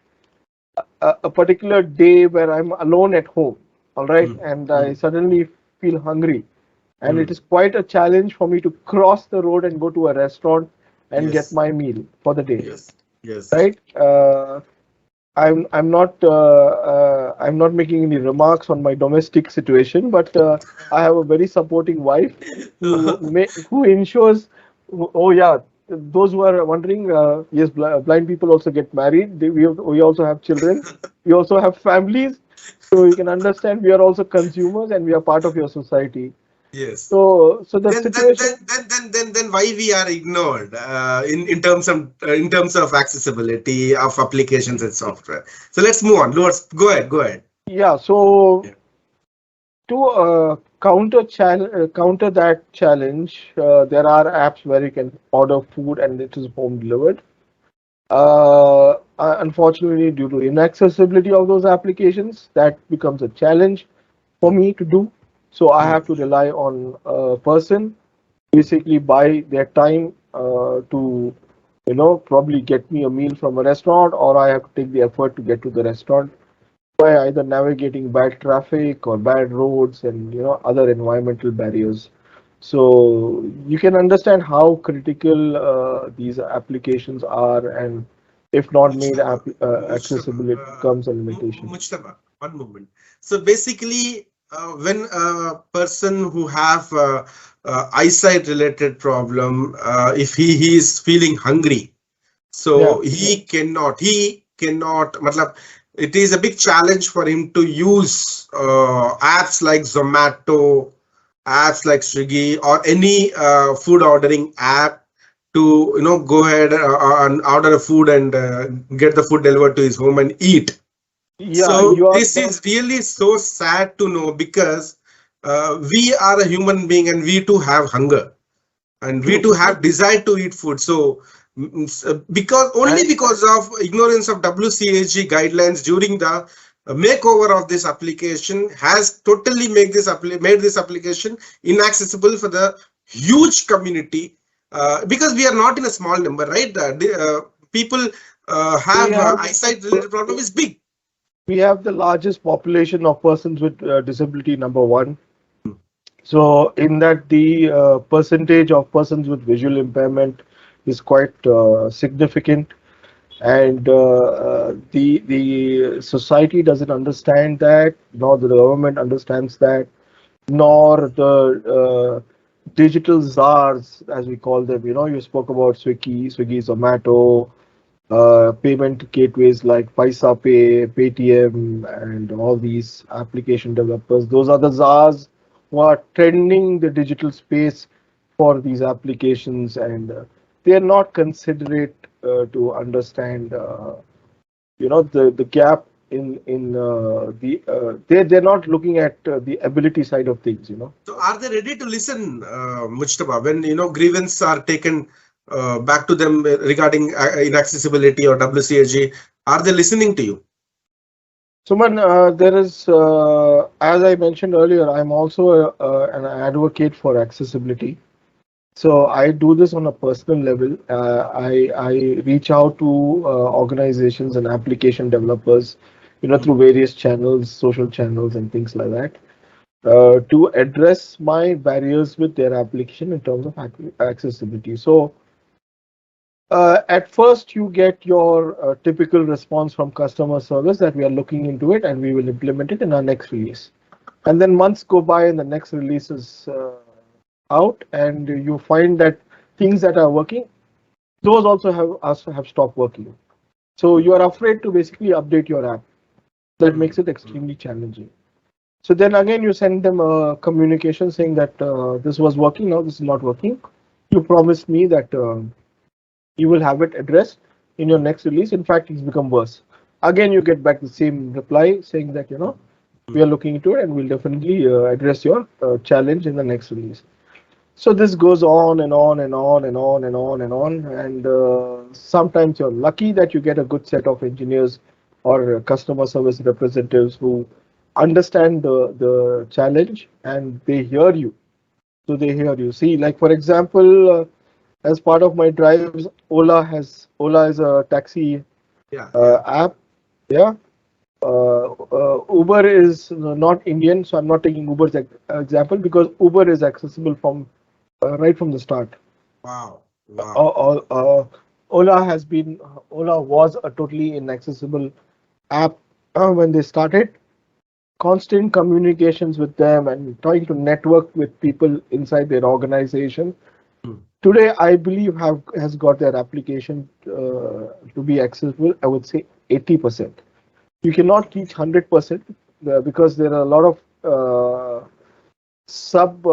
Speaker 2: a particular day where I'm alone at home, all right,
Speaker 1: Mm,
Speaker 2: and I
Speaker 1: mm,
Speaker 2: suddenly feel hungry, and it
Speaker 1: mm.
Speaker 2: is quite a challenge for me to cross the road and go to a restaurant and get
Speaker 1: Yes.
Speaker 2: my meal for the day,
Speaker 1: Yes. Yes.
Speaker 2: right? I'm not making any remarks on my domestic situation, but I have a very supporting wife who ensures. Oh yeah, those who are wondering, yes, blind people also get married. We also have children. We also have families. So you can understand we are also consumers and we are part of your society.
Speaker 1: Yes.
Speaker 2: So the situation.
Speaker 1: Then why we are ignored in terms of accessibility of applications and software. So let's move on. Let's go ahead. Go ahead.
Speaker 2: Yeah, so
Speaker 1: Yeah.
Speaker 2: to counter that challenge, there are apps where you can order food and it is home delivered. Unfortunately, due to inaccessibility of those applications, that becomes a challenge for
Speaker 1: Mm,
Speaker 2: me to do. So I
Speaker 1: mm,
Speaker 2: have to rely on a person,
Speaker 1: mm.
Speaker 2: basically buy their time to, probably get me a meal from a restaurant, or I have to take the effort to get to the restaurant by either navigating bad traffic or bad roads and other environmental barriers. So you can understand how critical these applications are, and if not made
Speaker 1: Mujtaba, Mujtaba,
Speaker 2: accessible, it becomes a limitation.
Speaker 1: Mujtaba, one moment. So basically, when a person who have eyesight related problem, if he is feeling hungry,
Speaker 2: Yeah,
Speaker 1: so he cannot matlab, it is a big challenge for him to use apps like Zomato, apps like Swiggy, or any food ordering app to go ahead and order a food and get the food delivered to his home and eat.
Speaker 2: yeah,
Speaker 1: So
Speaker 2: you are.
Speaker 1: this is really so sad to know, because we are a human being and we too have hunger, and we
Speaker 2: True.
Speaker 1: too have desire to eat food. So because only
Speaker 2: And
Speaker 1: because of ignorance of WCAG guidelines during the makeover of this application has totally made this application inaccessible for the huge community, because we are not in a small number, right? People
Speaker 2: we
Speaker 1: have
Speaker 2: have
Speaker 1: eyesight related problem is big.
Speaker 2: we have the largest population of persons with disability, number one. So in that, the percentage of persons with visual impairment is quite significant, and the society doesn't understand that, nor the government understands that, nor the digital czars, as we call them. You know, you spoke about Swiggy, Zomato, payment gateways like Paisa Pay, Paytm, and all these application developers. Those are the czars who are trending the digital space for these applications, and they are not considerate to understand, the gap in the they're not looking at the ability side of things.
Speaker 1: So are they ready to listen, Mujtaba, when grievance are taken back to them regarding inaccessibility or WCAG? Are they listening to you?
Speaker 2: Suman, there is, as I mentioned earlier, I'm also an advocate for accessibility. So I do this on a personal level. I reach out to organizations and application developers,
Speaker 1: Hmm.
Speaker 2: through various channels, social channels, and things like that, to address my barriers with their application in terms of accessibility. So at first, you get your typical response from customer service that we are looking into it and we will implement it in our next release. And then months go by and the next release is out, and you find that things that are working, those also have stopped working. So you are afraid to basically update your app. That
Speaker 1: Hmm.
Speaker 2: makes it
Speaker 1: Hmm.
Speaker 2: extremely challenging. So then again, you send them a communication saying that this was working, now this is not working. You promised me that you will have it addressed in your
Speaker 1: Hmm.
Speaker 2: next release. In fact, it's become worse. Again, you get back the same reply saying that we
Speaker 1: Hmm.
Speaker 2: are looking into it and we'll definitely address your challenge in the next release. So this goes on and on and on and on and on and on, and sometimes you're lucky that you get a good set of engineers or customer service representatives who understand the challenge and they hear you. So they hear you. See, like for example, as part of my drives, Ola is a taxi
Speaker 1: Yeah, yeah.
Speaker 2: app. Yeah. Uber is not Indian, so I'm not taking Uber's example because Uber is accessible from right from the start.
Speaker 1: Wow,
Speaker 2: Uh,
Speaker 1: wow.
Speaker 2: uh, uh, Ola was a totally inaccessible app when they started. Constant communications with them and trying to network with people inside their organization.
Speaker 1: Hmm.
Speaker 2: Today, I believe have has got their application to be accessible. I would say 80%. You cannot reach 100% because there are a lot of sub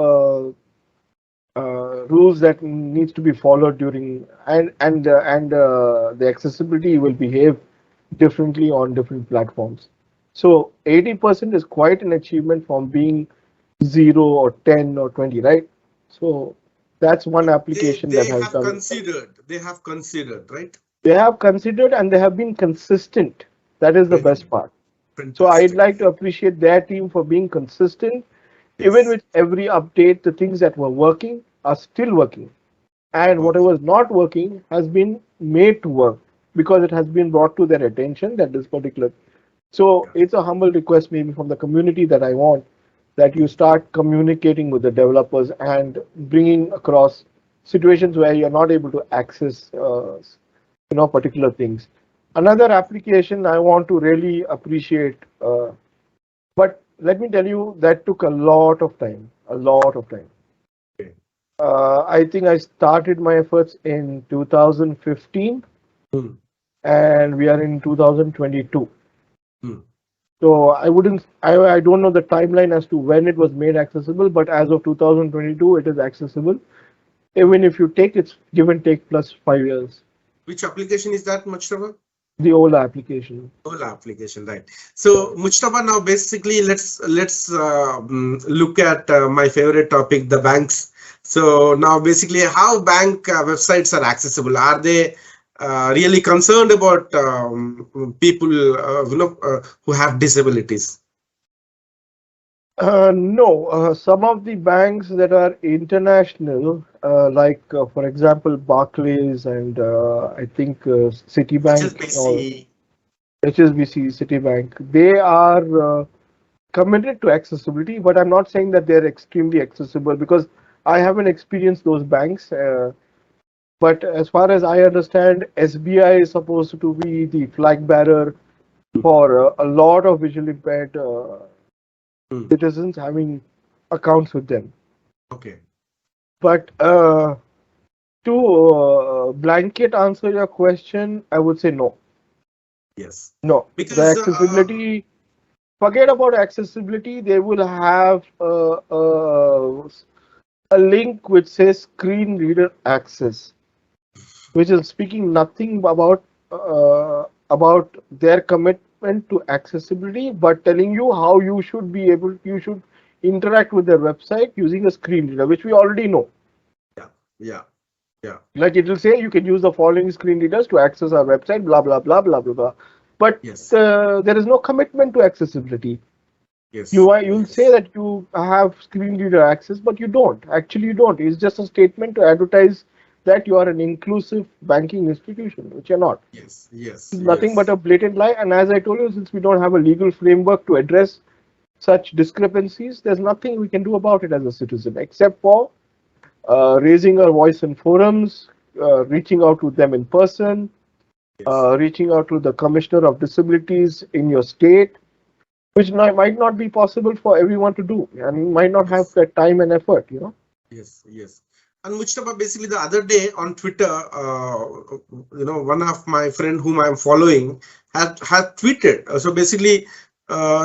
Speaker 2: rules that needs to be followed during, and the accessibility will behave differently on different platforms. So 80% is quite an achievement from being 0 or 10 or 20, right? So that's one
Speaker 1: So
Speaker 2: application that
Speaker 1: they
Speaker 2: has
Speaker 1: have
Speaker 2: done.
Speaker 1: considered. They have considered, right?
Speaker 2: They have considered and they have been consistent. That is the
Speaker 1: Very
Speaker 2: best
Speaker 1: good.
Speaker 2: part. So I'd
Speaker 1: Fantastic.
Speaker 2: like to appreciate their team for being consistent. Even
Speaker 1: Yes.
Speaker 2: with every update, the things that were working are still working. And
Speaker 1: Okay.
Speaker 2: whatever is not working has been made to work because it has been brought to their attention that this particular. So
Speaker 1: Yeah.
Speaker 2: it's a humble request maybe from the community that I want that you
Speaker 1: Hmm.
Speaker 2: start communicating with the developers and bringing across situations where you're not able to access particular things. Another application I want to really appreciate, but let me tell you that took a lot of time.
Speaker 1: Okay.
Speaker 2: I think I started my efforts in 2015
Speaker 1: Hmm.
Speaker 2: and we are in 2022.
Speaker 1: Hmm.
Speaker 2: So I don't know the timeline as to when it was made accessible, but as of 2022, it is accessible.
Speaker 1: Hmm.
Speaker 2: Even if you take its give and take plus 5 years,
Speaker 1: Which application is that, Mujtaba?
Speaker 2: the Ola application.
Speaker 1: Ola application, right? So, Mujtaba, now basically let's look at my favorite topic, the banks. So now basically, how bank websites are accessible? Are they really concerned about people who have disabilities?
Speaker 2: No, some of the banks that are international, like for example Barclays and I think Citibank or
Speaker 1: HSBC.
Speaker 2: HSBC, Citibank, they are committed to accessibility, but I'm not saying that they're extremely accessible because I haven't experienced those banks. But as far as I understand, SBI is supposed to be the flag bearer for a lot of visually impaired
Speaker 1: Mm.
Speaker 2: citizens having accounts with them.
Speaker 1: Okay.
Speaker 2: But to blanket answer your question, I would say no.
Speaker 1: Yes.
Speaker 2: No, the
Speaker 1: Because
Speaker 2: accessibility, forget about accessibility, they will have a link which says screen reader access, which is speaking nothing about their commitment to accessibility, but telling you how you should interact with their website using a screen reader, which we already know.
Speaker 1: yeah, yeah, yeah.
Speaker 2: Like it will say you can use the following screen readers to access our website, blah blah blah blah blah blah. But
Speaker 1: Yes,
Speaker 2: there is no commitment to accessibility.
Speaker 1: yes,
Speaker 2: You'll say
Speaker 1: yes,
Speaker 2: that you have screen reader access, but you don't. Actually, you don't. It's just a statement to advertise that you are an inclusive banking institution, which you're not.
Speaker 1: yes, yes,
Speaker 2: It's nothing but
Speaker 1: yes,
Speaker 2: a blatant lie. And as I told you, since we don't have a legal framework to address such discrepancies, there's nothing we can do about it as a citizen, except for raising our voice in forums, reaching out to them in person,
Speaker 1: yes,
Speaker 2: reaching out to the commissioner of disabilities in your state, which might not be possible for everyone to do, and might not have
Speaker 1: yes.
Speaker 2: that time and effort, you know.
Speaker 1: Yes, yes. And Mujtaba, basically the other day on Twitter, one of my friend whom I'm following had tweeted. So basically,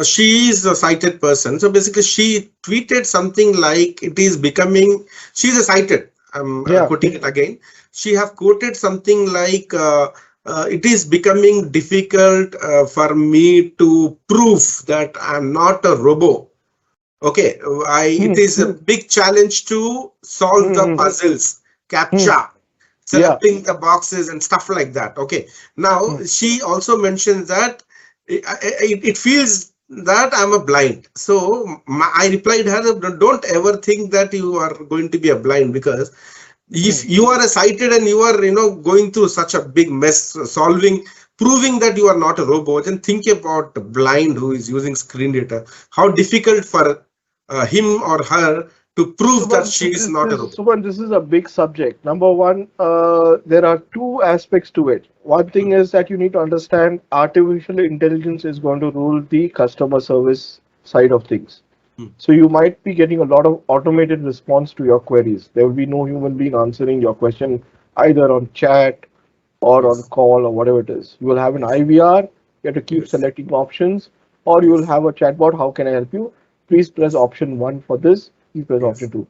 Speaker 1: she is a sighted person. So basically, she tweeted something like, "It is becoming." She's a sighted. I'm
Speaker 2: Yeah.
Speaker 1: quoting it again. She have quoted something like, "It is becoming difficult for me to prove that I'm not a robot." Okay, it
Speaker 2: Hmm,
Speaker 1: is a big challenge to solve the
Speaker 2: hmm,
Speaker 1: puzzles,
Speaker 2: hmm.
Speaker 1: captcha,
Speaker 2: Yeah.
Speaker 1: selecting the boxes and stuff like that. Okay, now
Speaker 2: Hmm.
Speaker 1: she also mentions that it feels that I'm a blind. So I replied her, don't ever think that you are going to be a blind, because
Speaker 2: Hmm.
Speaker 1: if you are a sighted and you are going through such a big mess solving, proving that you are not a robot, and think about the blind who is using screen reader, how difficult for him or her to prove that she is not a robot.
Speaker 2: Suban, this is a big subject. Number one, there are two aspects to it. One thing
Speaker 1: Mm,
Speaker 2: is that you need to understand artificial intelligence is going to rule the customer service side of things.
Speaker 1: mm,
Speaker 2: So you might be getting a lot of automated response to your queries. There will be no human being answering your question either on chat or on
Speaker 1: yes,
Speaker 2: call or whatever it is. You will have an
Speaker 1: yes,
Speaker 2: IVR, you have to keep
Speaker 1: yes,
Speaker 2: selecting options, or you will
Speaker 1: yes,
Speaker 2: have a chatbot. How can I help you? Please press
Speaker 1: yes,
Speaker 2: option one for this, please press option
Speaker 1: yes,
Speaker 2: two.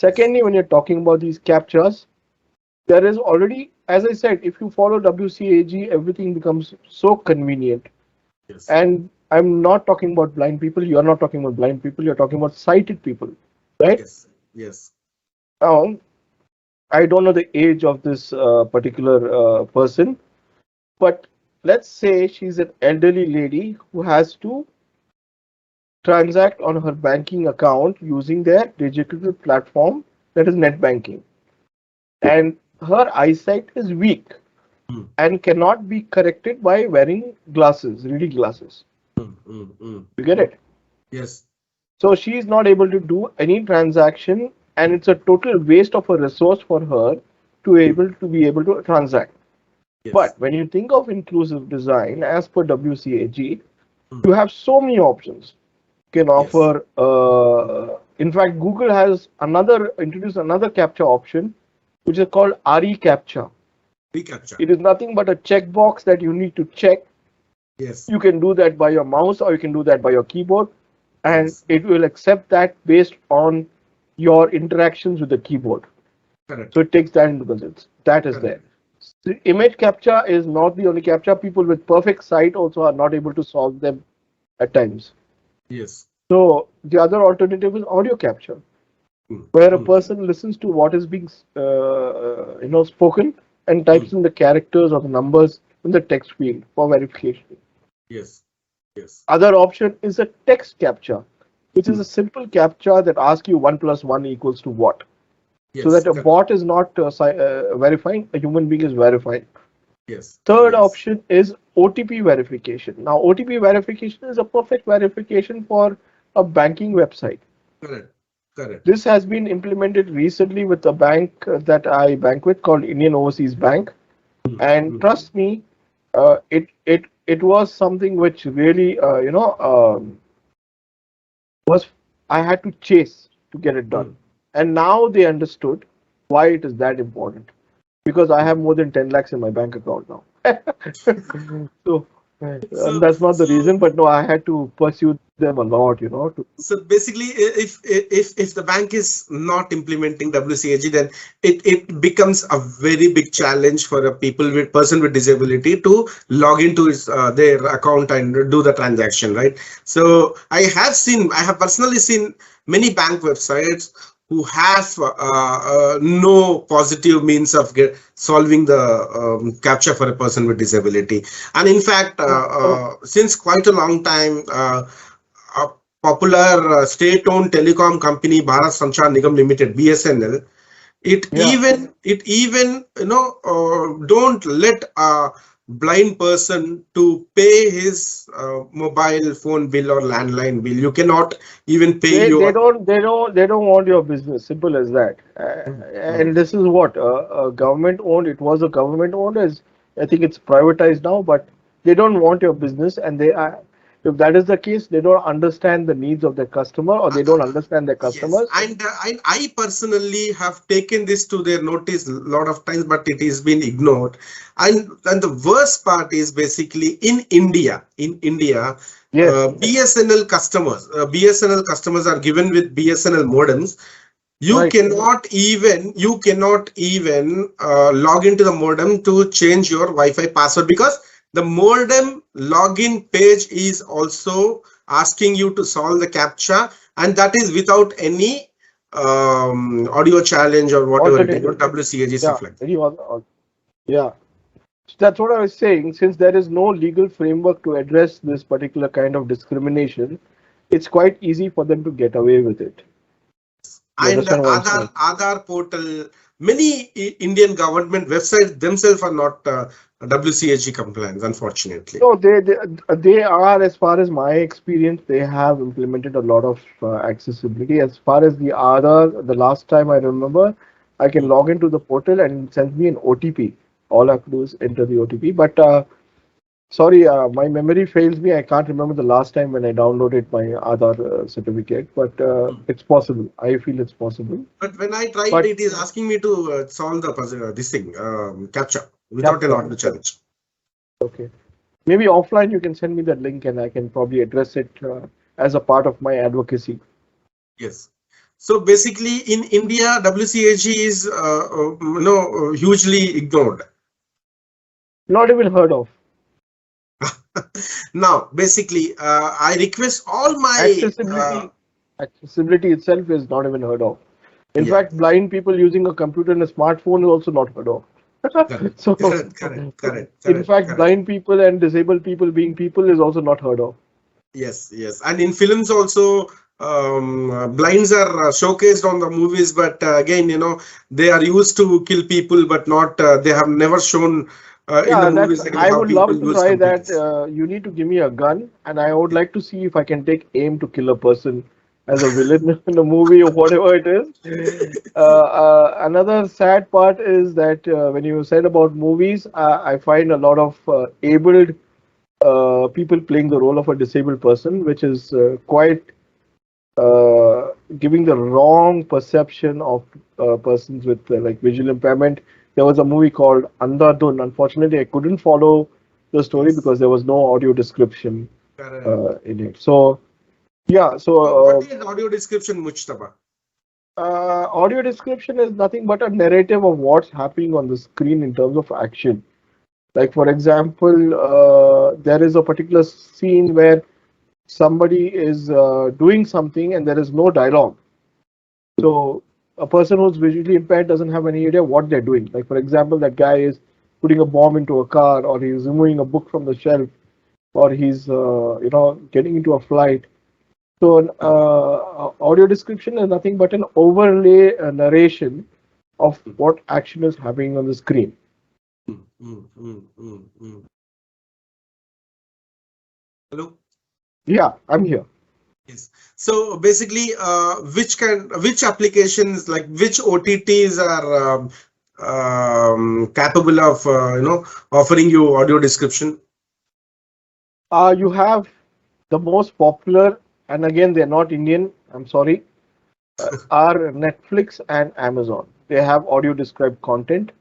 Speaker 1: yes,
Speaker 2: Secondly, when you're talking about these captchas, there is already, as I said, if you follow WCAG, everything becomes so convenient.
Speaker 1: yes,
Speaker 2: And I'm not talking about blind people, you're not talking about blind people, you're talking about sighted people, right?
Speaker 1: yes, yes,
Speaker 2: Now, I don't know the age of this particular person, but let's say she's an elderly lady who has to transact on her banking account using their digital platform, that is net banking, and her eyesight is weak
Speaker 1: mm,
Speaker 2: and cannot be corrected by wearing glasses, reading glasses.
Speaker 1: mm, mm, mm,
Speaker 2: You get
Speaker 1: mm,
Speaker 2: it?
Speaker 1: yes,
Speaker 2: So she is not able to do any transaction, and it's a total waste of a resource for her
Speaker 1: mm,
Speaker 2: to be able to transact.
Speaker 1: yes,
Speaker 2: But when you think of inclusive design, as per WCAG,
Speaker 1: mm,
Speaker 2: you have so many options. You can
Speaker 1: yes,
Speaker 2: offer. In fact, Google has introduced another captcha option, which is called RE captcha.
Speaker 1: recaptcha,
Speaker 2: It is nothing but a checkbox that you need to check.
Speaker 1: yes,
Speaker 2: You can do that by your mouse or you can do that by your keyboard, and
Speaker 1: yes,
Speaker 2: it will accept that based on your interactions with the keyboard. So
Speaker 1: correct,
Speaker 2: it takes that into consideration. That is there.
Speaker 1: correct,
Speaker 2: The image captcha is not the only captcha. People with perfect sight also are not able to solve them at times.
Speaker 1: yes,
Speaker 2: So the other alternative is audio capture,
Speaker 1: mm,
Speaker 2: where a
Speaker 1: mm,
Speaker 2: person listens to what is being spoken and types
Speaker 1: mm,
Speaker 2: in the characters or the numbers in the text field for verification.
Speaker 1: yes, yes,
Speaker 2: Other option is a text captcha, which is a
Speaker 1: mm,
Speaker 2: simple captcha that asks you 1 plus 1 equals to what, so
Speaker 1: yes,
Speaker 2: that a
Speaker 1: correct,
Speaker 2: bot is not verifying, a human being is verifying.
Speaker 1: yes,
Speaker 2: Third
Speaker 1: yes,
Speaker 2: option is OTP verification. Now, OTP verification is a perfect verification for a banking website.
Speaker 1: Correct. Correct.
Speaker 2: This has been implemented recently with a bank that I bank with called Indian Overseas Bank.
Speaker 1: Mm,
Speaker 2: And
Speaker 1: mm,
Speaker 2: trust me, it was something which really was I had to chase to get it done.
Speaker 1: mm,
Speaker 2: And now they understood why it is that important because I
Speaker 1: mm.
Speaker 2: have more than 10 lakhs in my bank account now. So, and
Speaker 1: So,
Speaker 2: that's not the
Speaker 1: so
Speaker 2: reason, but no, I had to pursue them a lot, to
Speaker 1: So basically, if the bank is not implementing WCAG, then it becomes a very big challenge for a person with disability to log into their account and do the transaction, right? So I have personally seen many bank websites who have no positive means of solving the captcha for a person with disability, and in fact, since quite a long time. A popular state-owned telecom company, Bharat Sanchar Nigam Limited (BSNL),
Speaker 2: yeah.
Speaker 1: it even don't let a blind person to pay his mobile phone bill or landline bill. You cannot even pay
Speaker 2: They
Speaker 1: your.
Speaker 2: don't want your business. Simple as that.
Speaker 1: Mm,
Speaker 2: And this is what government owned. It was a government owned. As I think it's privatized now, but they don't want your business. And they are, if that is the case, they don't understand the needs of their customer, or they don't understand their
Speaker 1: Yes,
Speaker 2: customers.
Speaker 1: and I personally have taken this to their notice a lot of times, but it has been ignored. And the worst part is basically in India. In India,
Speaker 2: Yes,
Speaker 1: BSNL customers are given with BSNL modems.
Speaker 2: right.
Speaker 1: You cannot even log into the modem to change your Wi-Fi password because the modem login page is also asking you to solve the captcha, and that is without any audio challenge or whatever it is, or
Speaker 2: Alternative.
Speaker 1: WCAG
Speaker 2: Yeah.
Speaker 1: stuff like that.
Speaker 2: Yeah. So that's what I was saying. Since there is no legal framework to address this particular kind of discrimination, it's quite easy for them to get away with it. You
Speaker 1: And
Speaker 2: understand what I'm saying?
Speaker 1: Aadhaar portal, many Indian government websites themselves are not WCAG compliant, unfortunately.
Speaker 2: No, they are, as far as my experience, they have implemented a lot of accessibility. As far as the Aadhaar, the last time I remember, I can
Speaker 1: Mm.
Speaker 2: log into the portal and it sends me an OTP. All I have to do is enter the OTP. But sorry, my memory fails me. I can't remember the last time when I downloaded my Aadhaar certificate, but it's possible. I feel it's possible.
Speaker 1: But when I tried,
Speaker 2: But
Speaker 1: it is asking me to solve the puzzle, this thing, captcha, without an
Speaker 2: captcha,
Speaker 1: audio challenge.
Speaker 2: okay. Maybe offline you can send me that link and I can probably address it as a part of my advocacy.
Speaker 1: Yes. So basically, in India, WCAG is hugely ignored.
Speaker 2: Not even heard of.
Speaker 1: Now, basically, I request all my
Speaker 2: Accessibility itself is not even heard of. In
Speaker 1: yeah,
Speaker 2: fact, blind people using a computer and a smartphone is also not heard of.
Speaker 1: correct,
Speaker 2: So, in fact,
Speaker 1: correct.
Speaker 2: blind people and disabled people being people is also not heard of.
Speaker 1: Yes, yes. And in films also, blinds are showcased on the movies, but again, they are used to kill people, but not, they have never shown in the
Speaker 2: Yeah, that's.
Speaker 1: movies like
Speaker 2: I
Speaker 1: how
Speaker 2: would
Speaker 1: people
Speaker 2: love to
Speaker 1: use
Speaker 2: try that.
Speaker 1: computers.
Speaker 2: You need to give me a gun, and I would like to see if I can take aim to kill a person as a villain in a movie or whatever it is. Another sad part is that when you said about movies, I find a lot of abled people playing the role of a disabled person, which is quite giving the wrong perception of persons with like visual impairment. There was a movie called Andhadhun. Unfortunately, I couldn't follow the story
Speaker 1: Yes,
Speaker 2: because there was no audio description
Speaker 1: correct.
Speaker 2: in it. So yeah,
Speaker 1: So, what is audio description, Mujtaba?
Speaker 2: audio description is nothing but a narrative of what's happening on the screen in terms of action. Like for example, there is a particular scene where somebody is doing something and there is no dialogue. So a person who's visually impaired doesn't have any idea what they're doing. Like for example, that guy is putting a bomb into a car, or he's removing a book from the shelf, or he's getting into a flight. So an audio description is nothing but an overlay narration of what action is happening on the screen.
Speaker 1: Mm, mm, mm, mm, mm. Hello?
Speaker 2: Yeah, I'm here.
Speaker 1: Yes. So basically, which applications, like which OTTs are capable of offering you audio description?
Speaker 2: You have the most popular, and again, they're not Indian, I'm sorry, are Netflix and Amazon. They have audio described content.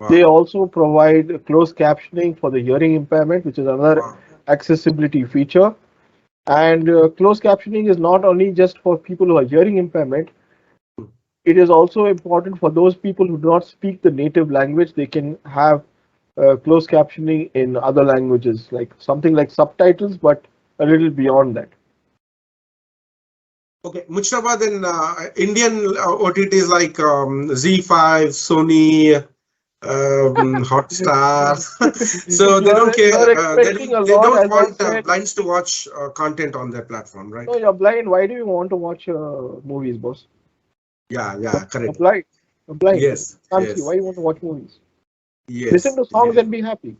Speaker 2: They
Speaker 1: Wow.
Speaker 2: also provide closed captioning for the hearing impairment, which is another
Speaker 1: Wow.
Speaker 2: accessibility feature. And closed captioning is not only just for people who are hearing impairment, it is also important for those people who do not speak the native language. They can have closed captioning in other languages, like something like subtitles, but a little beyond that.
Speaker 1: Okay, Mujtaba, then Indian OTTs like Z5, Sony, Hotstar. So they don't care.
Speaker 2: You're expecting a
Speaker 1: They
Speaker 2: lot,
Speaker 1: don't
Speaker 2: as I
Speaker 1: want
Speaker 2: said.
Speaker 1: blinds to watch content on their platform, right?
Speaker 2: No, you're blind. Why do you want to watch movies, boss?
Speaker 1: Yeah, yeah,
Speaker 2: You're
Speaker 1: correct.
Speaker 2: blind. You're blind.
Speaker 1: Yes,
Speaker 2: Can't see. Why
Speaker 1: yes,
Speaker 2: you want to watch movies? Listen
Speaker 1: yes,
Speaker 2: to songs
Speaker 1: yes.
Speaker 2: and be happy.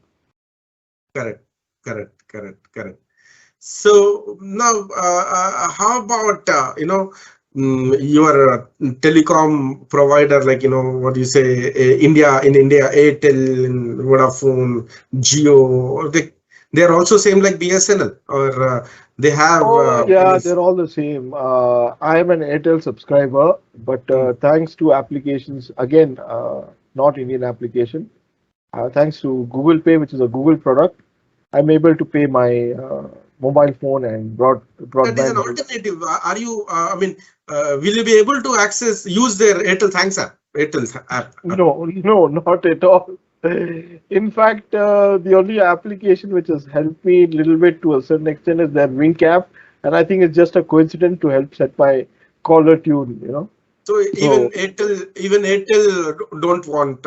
Speaker 1: Correct, correct, correct, correct. So now, how about your telecom provider, like what do you say, India in India, Airtel, and Vodafone, Jio? They're also same like BSNL, or they have
Speaker 2: Oh,
Speaker 1: any?
Speaker 2: yeah, they're all the same. I am an Airtel subscriber, but
Speaker 1: Hmm.
Speaker 2: thanks to applications, again, not Indian application, thanks to Google Pay, which is a Google product, I'm able to pay my mobile phone and
Speaker 1: That is an
Speaker 2: broadband bills.
Speaker 1: alternative. Are you? I mean, will you be able to use their Airtel Thanks app? Airtel app.
Speaker 2: No, no, not at all. In fact, the only application which has helped me a little bit to a certain extent is their Wink app, and I think it's just a coincidence to help set my caller tune.
Speaker 1: So
Speaker 2: So
Speaker 1: even Airtel don't want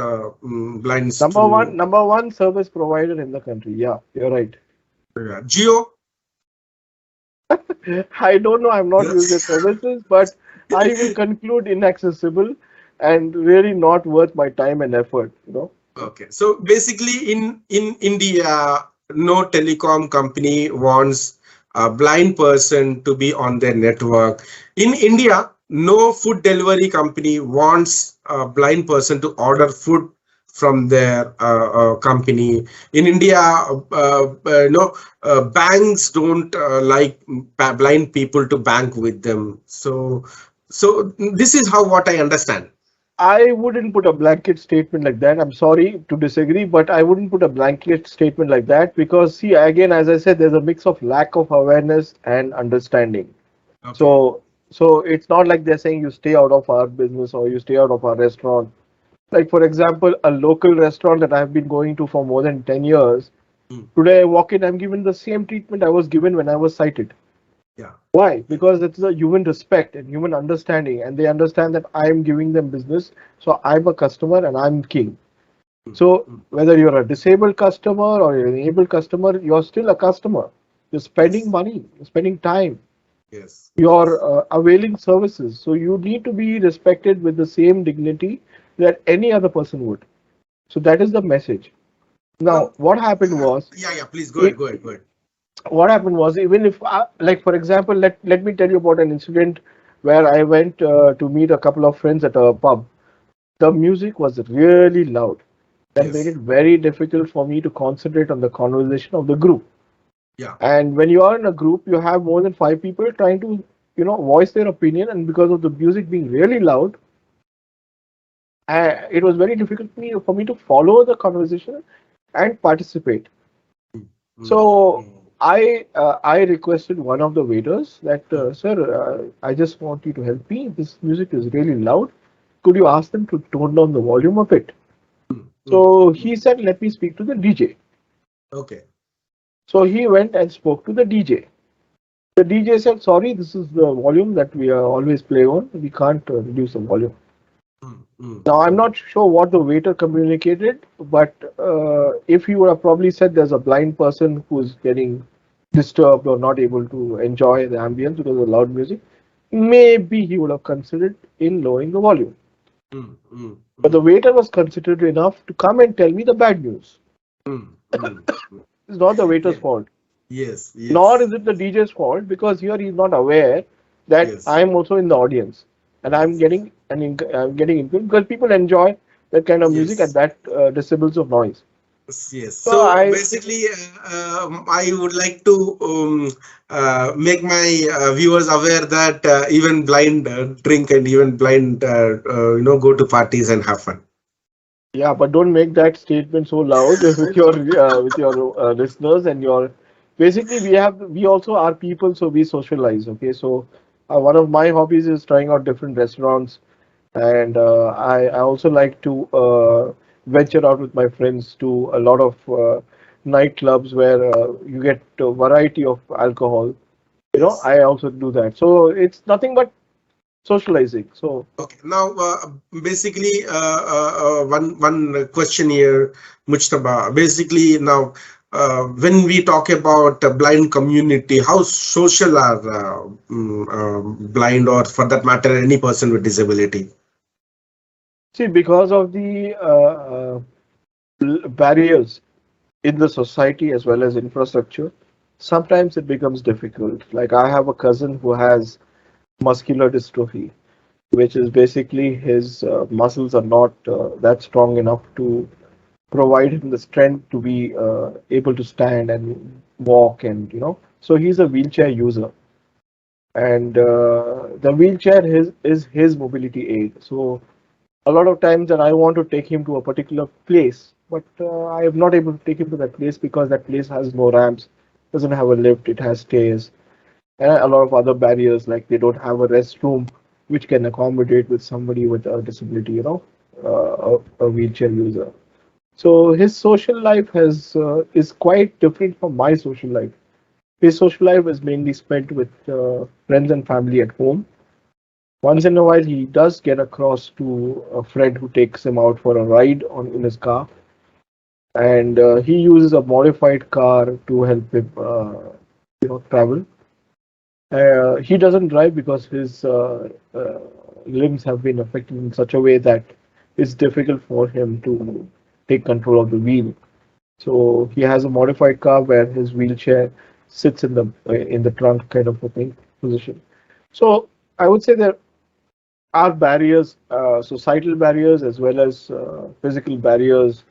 Speaker 1: blinds to.
Speaker 2: number one service provider in the country. Yeah, you're right.
Speaker 1: Geo.
Speaker 2: I don't know. I've not used their
Speaker 1: Yes.
Speaker 2: services, but I will conclude inaccessible and really not worth my time and effort.
Speaker 1: Okay. So basically, in India, no telecom company wants a blind person to be on their network. In India, no food delivery company wants a blind person to order food from their company. In India, no banks don't like blind people to bank with them. So this is how what I understand.
Speaker 2: I wouldn't put a blanket statement like that. I'm sorry to disagree, but I wouldn't put a blanket statement like that because, see, again, as I said, there's a mix of lack of awareness and understanding.
Speaker 1: Okay.
Speaker 2: So it's not like they're saying you stay out of our business or you stay out of our restaurant. Like, for example, a local restaurant that I've been going to for more than 10 years,
Speaker 1: Mm,
Speaker 2: today I walk in, I'm given the same treatment I was given when I was sighted.
Speaker 1: yeah.
Speaker 2: Why? Because it's a human respect and human understanding, and they understand that I'm giving them business, so I'm a customer and I'm king.
Speaker 1: Mm,
Speaker 2: So
Speaker 1: mm.
Speaker 2: whether you're a disabled customer or you're an able customer, you're still a customer. You're spending
Speaker 1: Yes,
Speaker 2: money, you're spending time,
Speaker 1: yes,
Speaker 2: you're
Speaker 1: yes,
Speaker 2: availing services. So you need to be respected with the same dignity that any other person would. So that is the message. Now,
Speaker 1: Now,
Speaker 2: what happened was,
Speaker 1: yeah, yeah. Please go
Speaker 2: it,
Speaker 1: ahead, go ahead, go ahead.
Speaker 2: even if, like, for example, let me tell you about an incident where I went to meet a couple of friends at a pub. The music was really loud. That made
Speaker 1: Yes,
Speaker 2: it very difficult for me to concentrate on the conversation of the group.
Speaker 1: yeah,
Speaker 2: And when you are in a group, you have more than five people trying to, voice their opinion, and because of the music being really loud, it was very difficult for me to follow the conversation and participate.
Speaker 1: mm, mm,
Speaker 2: So
Speaker 1: mm,
Speaker 2: I requested one of the waiters that,
Speaker 1: mm,
Speaker 2: sir, I just want you to help me. This music is really loud. Could you ask them to tone down the volume a bit?
Speaker 1: mm, mm,
Speaker 2: So he
Speaker 1: mm.
Speaker 2: said, let me speak to the DJ.
Speaker 1: Okay.
Speaker 2: So he went and spoke to the DJ. The DJ said, sorry, this is the volume that we always play on. We can't reduce the volume.
Speaker 1: Mm, mm,
Speaker 2: Now, I'm
Speaker 1: mm.
Speaker 2: not sure what the waiter communicated, but if he would have probably said there's a blind person who's getting disturbed or not able to enjoy the ambience because of loud music, maybe he would have considered in lowering the volume.
Speaker 1: Mm, mm,
Speaker 2: But the
Speaker 1: mm,
Speaker 2: waiter was considerate enough to come and tell me the bad news.
Speaker 1: mm, mm, mm.
Speaker 2: It's not the waiter's
Speaker 1: Yeah,
Speaker 2: fault.
Speaker 1: Yes,
Speaker 2: Nor
Speaker 1: yes,
Speaker 2: is it the DJ's fault, because here he's not aware that
Speaker 1: yes,
Speaker 2: I'm also in the audience and I'm
Speaker 1: yes,
Speaker 2: getting I'm getting influenced because people enjoy that kind of music at
Speaker 1: yes.
Speaker 2: that decibels of noise.
Speaker 1: Yes.
Speaker 2: So
Speaker 1: So
Speaker 2: I
Speaker 1: basically, I would like to make my viewers aware that even blind drink and even blind, go to parties and have fun.
Speaker 2: Yeah, but don't make that statement so loud with your listeners and your. Basically, we also are people, so we socialize. Okay, so one of my hobbies is trying out different restaurants, and I also like to venture out with my friends to a lot of nightclubs where you get a variety of alcohol.
Speaker 1: Yes.
Speaker 2: I also do that. So it's nothing but socializing. So
Speaker 1: Okay. Now, basically, one question here, Mujtaba. Basically, now, when we talk about the blind community, how social are blind, or for that matter, any person with disability?
Speaker 2: see, because of the barriers in the society as well as infrastructure, sometimes it becomes difficult. Like I have a cousin who has muscular dystrophy, which is basically his muscles are not that strong enough to provide him the strength to be able to stand and walk, and so he's a wheelchair user, and the wheelchair is his mobility aid. So a lot of times that I want to take him to a particular place, but I am not able to take him to that place because that place has no ramps, doesn't have a lift, it has stairs, and a lot of other barriers, like they don't have a restroom which can accommodate with somebody with a disability, a wheelchair user. So his social life has is quite different from my social life. His social life is mainly spent with friends and family at home. Once in a while, he does get across to a friend who takes him out for a ride in his car, and he uses a modified car to help him, travel. He doesn't drive because his limbs have been affected in such a way that it's difficult for him to take control of the wheel. So he has a modified car where his wheelchair sits in the trunk kind of a thing position. So I would say there are barriers, societal barriers as well as physical barriers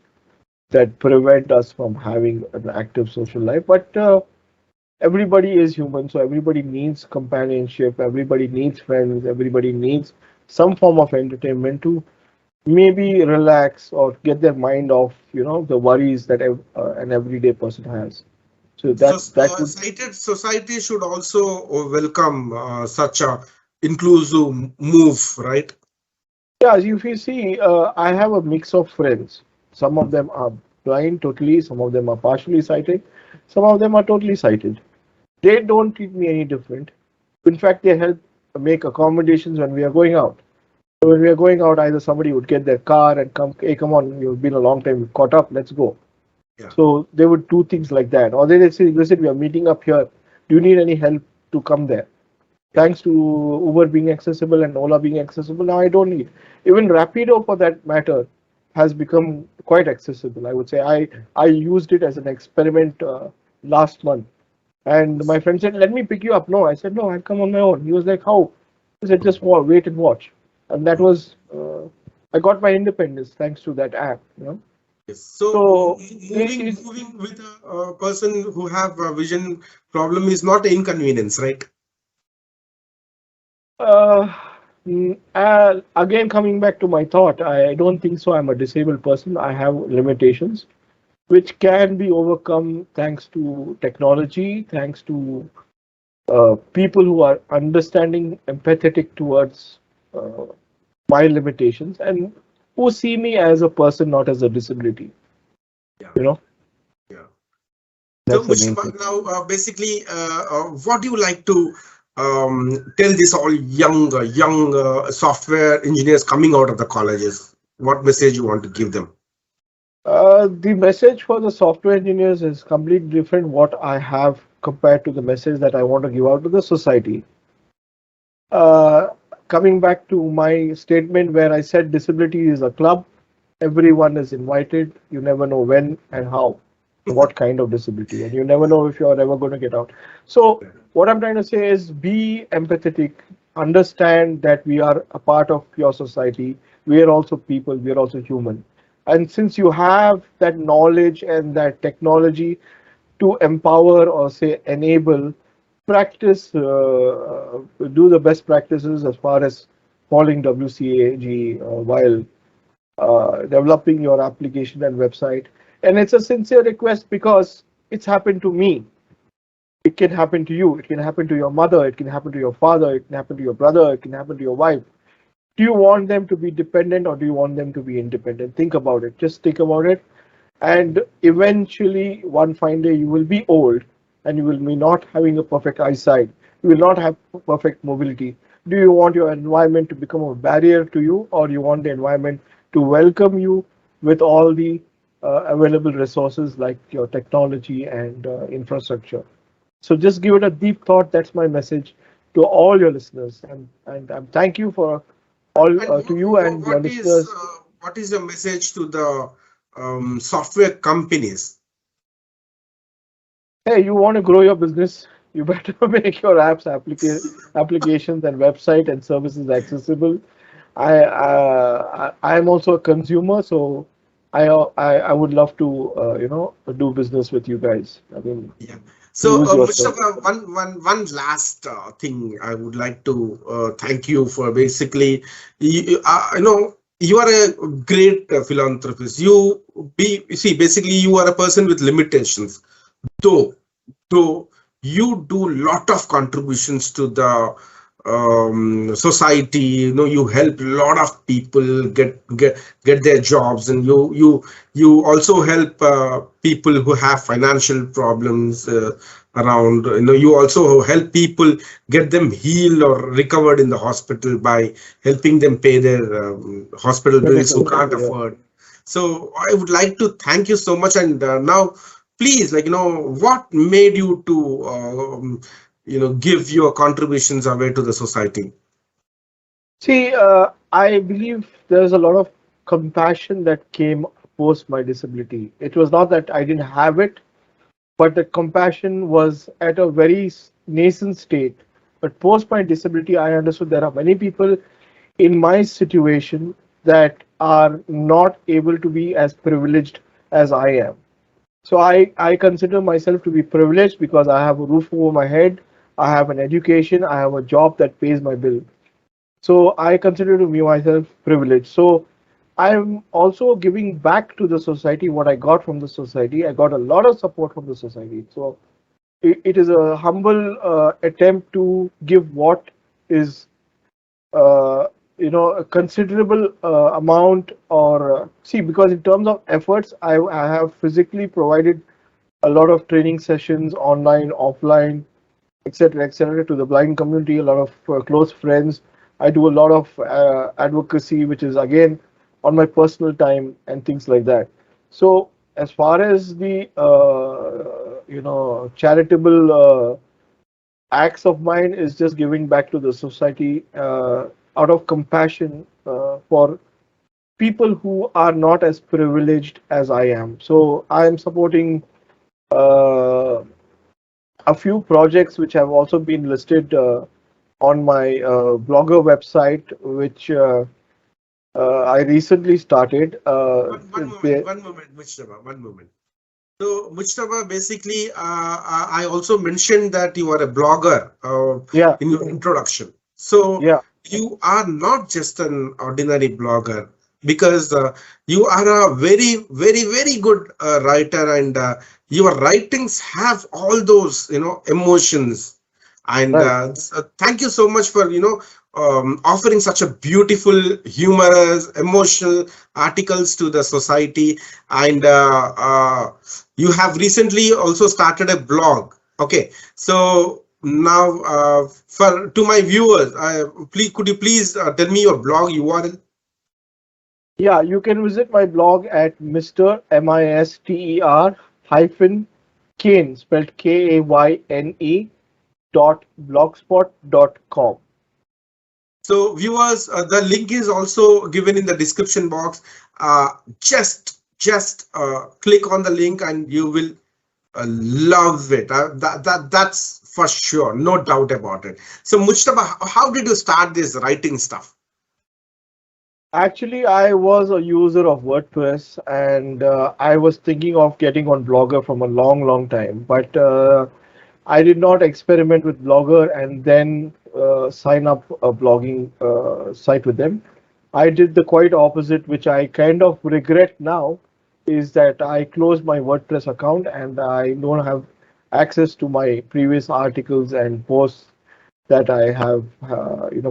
Speaker 2: that prevent us from having an active social life. But everybody is human, so everybody needs companionship, everybody needs friends, everybody needs some form of entertainment to maybe relax or get their mind off, the worries that an everyday person has. So
Speaker 1: So,
Speaker 2: that would.
Speaker 1: cited society should also welcome such a inclusive move, right?
Speaker 2: Yeah, if you see, I have a mix of friends. Some of them are blind totally, some of them are partially sighted, some of them are totally sighted. They don't treat me any different. In fact, they help make accommodations when we are going out. So when we are going out, either somebody would get their car and come, hey, come on, you've been a long time, we've caught up, let's go.
Speaker 1: Yeah.
Speaker 2: So they would do things like that. Or they say, listen, we are meeting up here. Do you need any help to come there?
Speaker 1: Yeah.
Speaker 2: Thanks to Uber being accessible and Ola being accessible, now I don't need. Even Rapido, for that matter, has become quite accessible. I would say I used it as an experiment last month, and my friend said, "Let me pick you up." No, I said, "No, I'll come on my own." He was like, "How?" I said, "Just wait and watch," and that
Speaker 1: Mm.
Speaker 2: was I got my independence thanks to that app.
Speaker 1: Yes. So,
Speaker 2: So
Speaker 1: moving
Speaker 2: it,
Speaker 1: moving with a person who have a vision problem is not an inconvenience, right?
Speaker 2: Uh, again, coming back to my thought, I don't think so. I'm a disabled person. I have limitations, which can be overcome thanks to technology, thanks to people who are understanding, empathetic towards uh, my limitations, and who see me as a person, not as a disability.
Speaker 1: Yeah.
Speaker 2: You know,
Speaker 1: Yeah. So,
Speaker 2: that's the main thing.
Speaker 1: Mujtaba, now basically, what do you like to tell this all young software engineers coming out of the colleges? What message you want to give them?
Speaker 2: The message for the software engineers is completely different what I have compared to the message that I want to give out to the society. Uh, Coming back to my statement where I said disability is a club, everyone is invited, you never know when and how. what kind of disability, and you never know if you're ever going to get out. So what I'm trying to say is be empathetic, understand that we are a part of your society. We are also people, we are also human. And since you have that knowledge and that technology to empower or say enable, practice, do the best practices as far as following WCAG while developing your application and website. And it's a sincere request because it's happened to me. It can happen to you. It can happen to your mother. It can happen to your father. It can happen to your brother. It can happen to your wife. Do you want them to be dependent or do you want them to be independent? Think about it. Just think about it. And eventually, one fine day, you will be old and you will be not having a perfect eyesight. You will not have perfect mobility. Do you want your environment to become a barrier to you, or you want the environment to welcome you with all the available resources like your technology and infrastructure? So just give it a deep thought. That's my message to all your listeners, and thank you for all
Speaker 1: And
Speaker 2: to you and your listeners.
Speaker 1: what is your message to the software companies?
Speaker 2: Hey, you want to grow your business, you better make your applications and website and services accessible. I am also a consumer, so I would love to do business with you guys. I mean,
Speaker 1: Yeah.
Speaker 2: to
Speaker 1: So,
Speaker 2: use your service.
Speaker 1: Mustafa, one last thing I would like to thank you for. Basically, you are a great philanthropist. You see, basically, you are a person with limitations, though though you do lot of contributions to the society. You help a lot of people get their jobs, and you also help people who have financial problems around. You also help people get them healed or recovered in the hospital by helping them pay their hospital bills who
Speaker 2: Medical,
Speaker 1: can't
Speaker 2: yeah.
Speaker 1: afford. So I would like to thank you so much. And now, please, what made you to give your contributions away to the society?
Speaker 2: See, I believe there's a lot of compassion that came post my disability. It was not that I didn't have it, but the compassion was at a very nascent state. But post my disability, I understood there are many people in my situation that are not able to be as privileged as I am. So I consider myself to be privileged because I have a roof over my head, I have an education, I have a job that pays my bill. So I consider to be myself privileged. So I'm also giving back to the society what I got from the society. I got a lot of support from the society. So it is a humble attempt to give what is a considerable amount or see, because in terms of efforts, I have physically provided a lot of training sessions online, offline, etc., etc., to the blind community, a lot of close friends. I do a lot of advocacy, which is again on my personal time and things like that. So as far as the charitable acts of mine is just giving back to the society out of compassion for people who are not as privileged as I am. So I am supporting uh, a few projects which have also been listed on my blogger website, which I recently started.
Speaker 1: One moment, Mujtaba, one moment. So, Mujtaba, basically, I also mentioned that you are a blogger
Speaker 2: Yeah,
Speaker 1: in your introduction. So,
Speaker 2: yeah,
Speaker 1: you are not just an ordinary blogger, because you are a very, very, very good writer, and your writings have all those, emotions. And
Speaker 2: right.
Speaker 1: thank you so much for, offering such a beautiful, humorous, emotional articles to the society. And you have recently also started a blog. Okay, so now, for to my viewers, please, could you please tell me your blog URL?
Speaker 2: Yeah, you can visit my blog at Mr. Mister hyphen Kane, spelled Kayne dot blogspot dot com.
Speaker 1: So, viewers, the link is also given in the description box. Just just click on the link and you will love it. That's for sure, no doubt about it. So Mujtaba, how did you start this writing stuff?
Speaker 2: Actually, I was a user of WordPress, and I was thinking of getting on Blogger from a long, long time. But I did not experiment with Blogger and then sign up a blogging site with them. I did the quite opposite, which I kind of regret now, is that I closed my WordPress account and I don't have access to my previous articles and posts that I have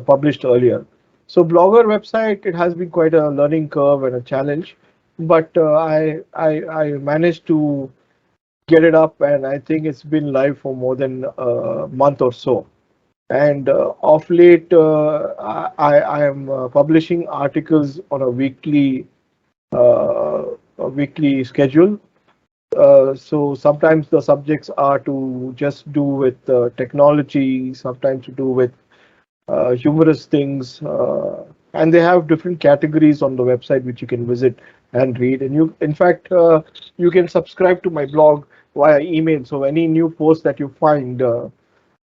Speaker 2: published earlier. So Blogger website, it has been quite a learning curve and a challenge, but I managed to get it up, and I think it's been live for more than a month or so. And of late, I am publishing articles on a weekly schedule. So sometimes the subjects are to just do with technology, sometimes to do with humorous things, and they have different categories on the website which you can visit and read. And in fact, you can subscribe to my blog via email. So any new post that you find,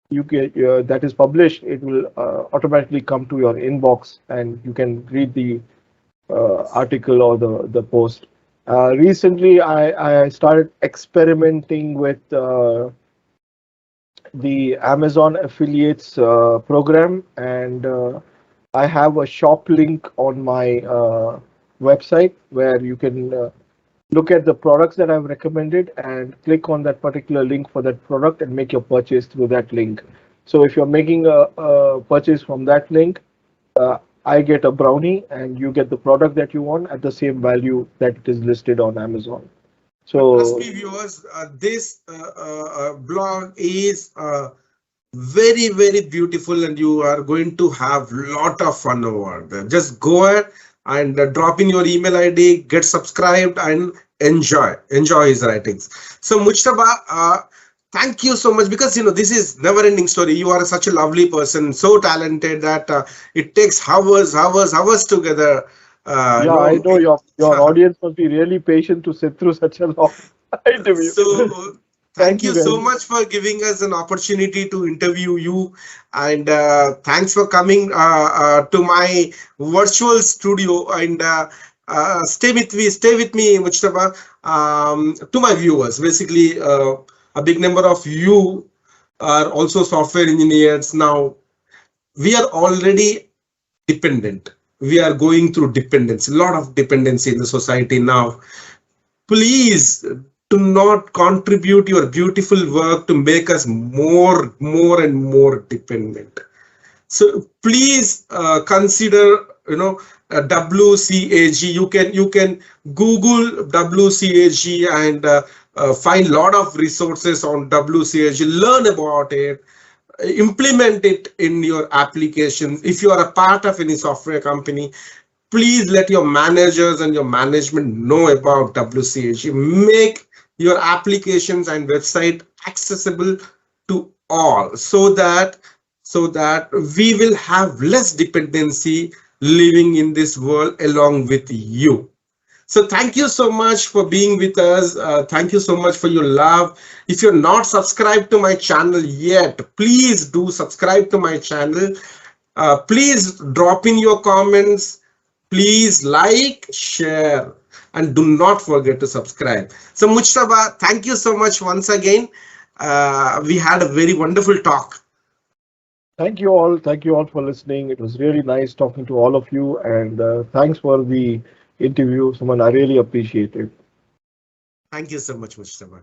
Speaker 2: you get that is published, it will automatically come to your inbox, and you can read the article or the post. Recently, I started experimenting with the Amazon affiliates program, and I have a shop link on my website where you can look at the products that I've recommended and click on that particular link for that product and make your purchase through that link. So if you're making a purchase from that link, I get a brownie and you get the product that you want at the same value that it is listed on Amazon.
Speaker 1: Trust
Speaker 2: So
Speaker 1: me, viewers, this blog is very, very beautiful, and you are going to have lot of fun over there. Just go ahead and drop in your email ID, get subscribed, and enjoy his writings. So Mujtaba, thank you so much, because this is never ending story. You are such a lovely person, so talented that it takes hours together. uh, you
Speaker 2: yeah, I
Speaker 1: know
Speaker 2: know your audience must be really patient to sit through such a long interview.
Speaker 1: So,
Speaker 2: Thank
Speaker 1: thank
Speaker 2: you,
Speaker 1: you so
Speaker 2: guys.
Speaker 1: much for giving us an opportunity to interview you, and thanks for coming to my virtual studio. And stay with me, Mujtaba. To my viewers, basically, a big number of you are also software engineers. Now, we are already dependent. We are going through dependence, a lot of dependency in the society now. Please do not contribute your beautiful work to make us more and more dependent. So please consider, WCAG. You can Google WCAG and find lot of resources on WCAG. Learn about it, implement it in your application. If you are a part of any software company, please let your managers and your management know about WCAG. Make your applications and website accessible to all, so that we will have less dependency living in this world along with you. So thank you so much for being with us. Thank you so much for your love. If you're not subscribed to my channel yet, please do subscribe to my channel. Please drop in your comments. Please like, share, and do not forget to subscribe. So Mujtaba, thank you so much once again. We had a very wonderful talk.
Speaker 2: Thank you all. Thank you all for listening. It was really nice talking to all of you, and thanks for the interview, Suman. I really appreciate it.
Speaker 1: Thank you so much, Mujtaba.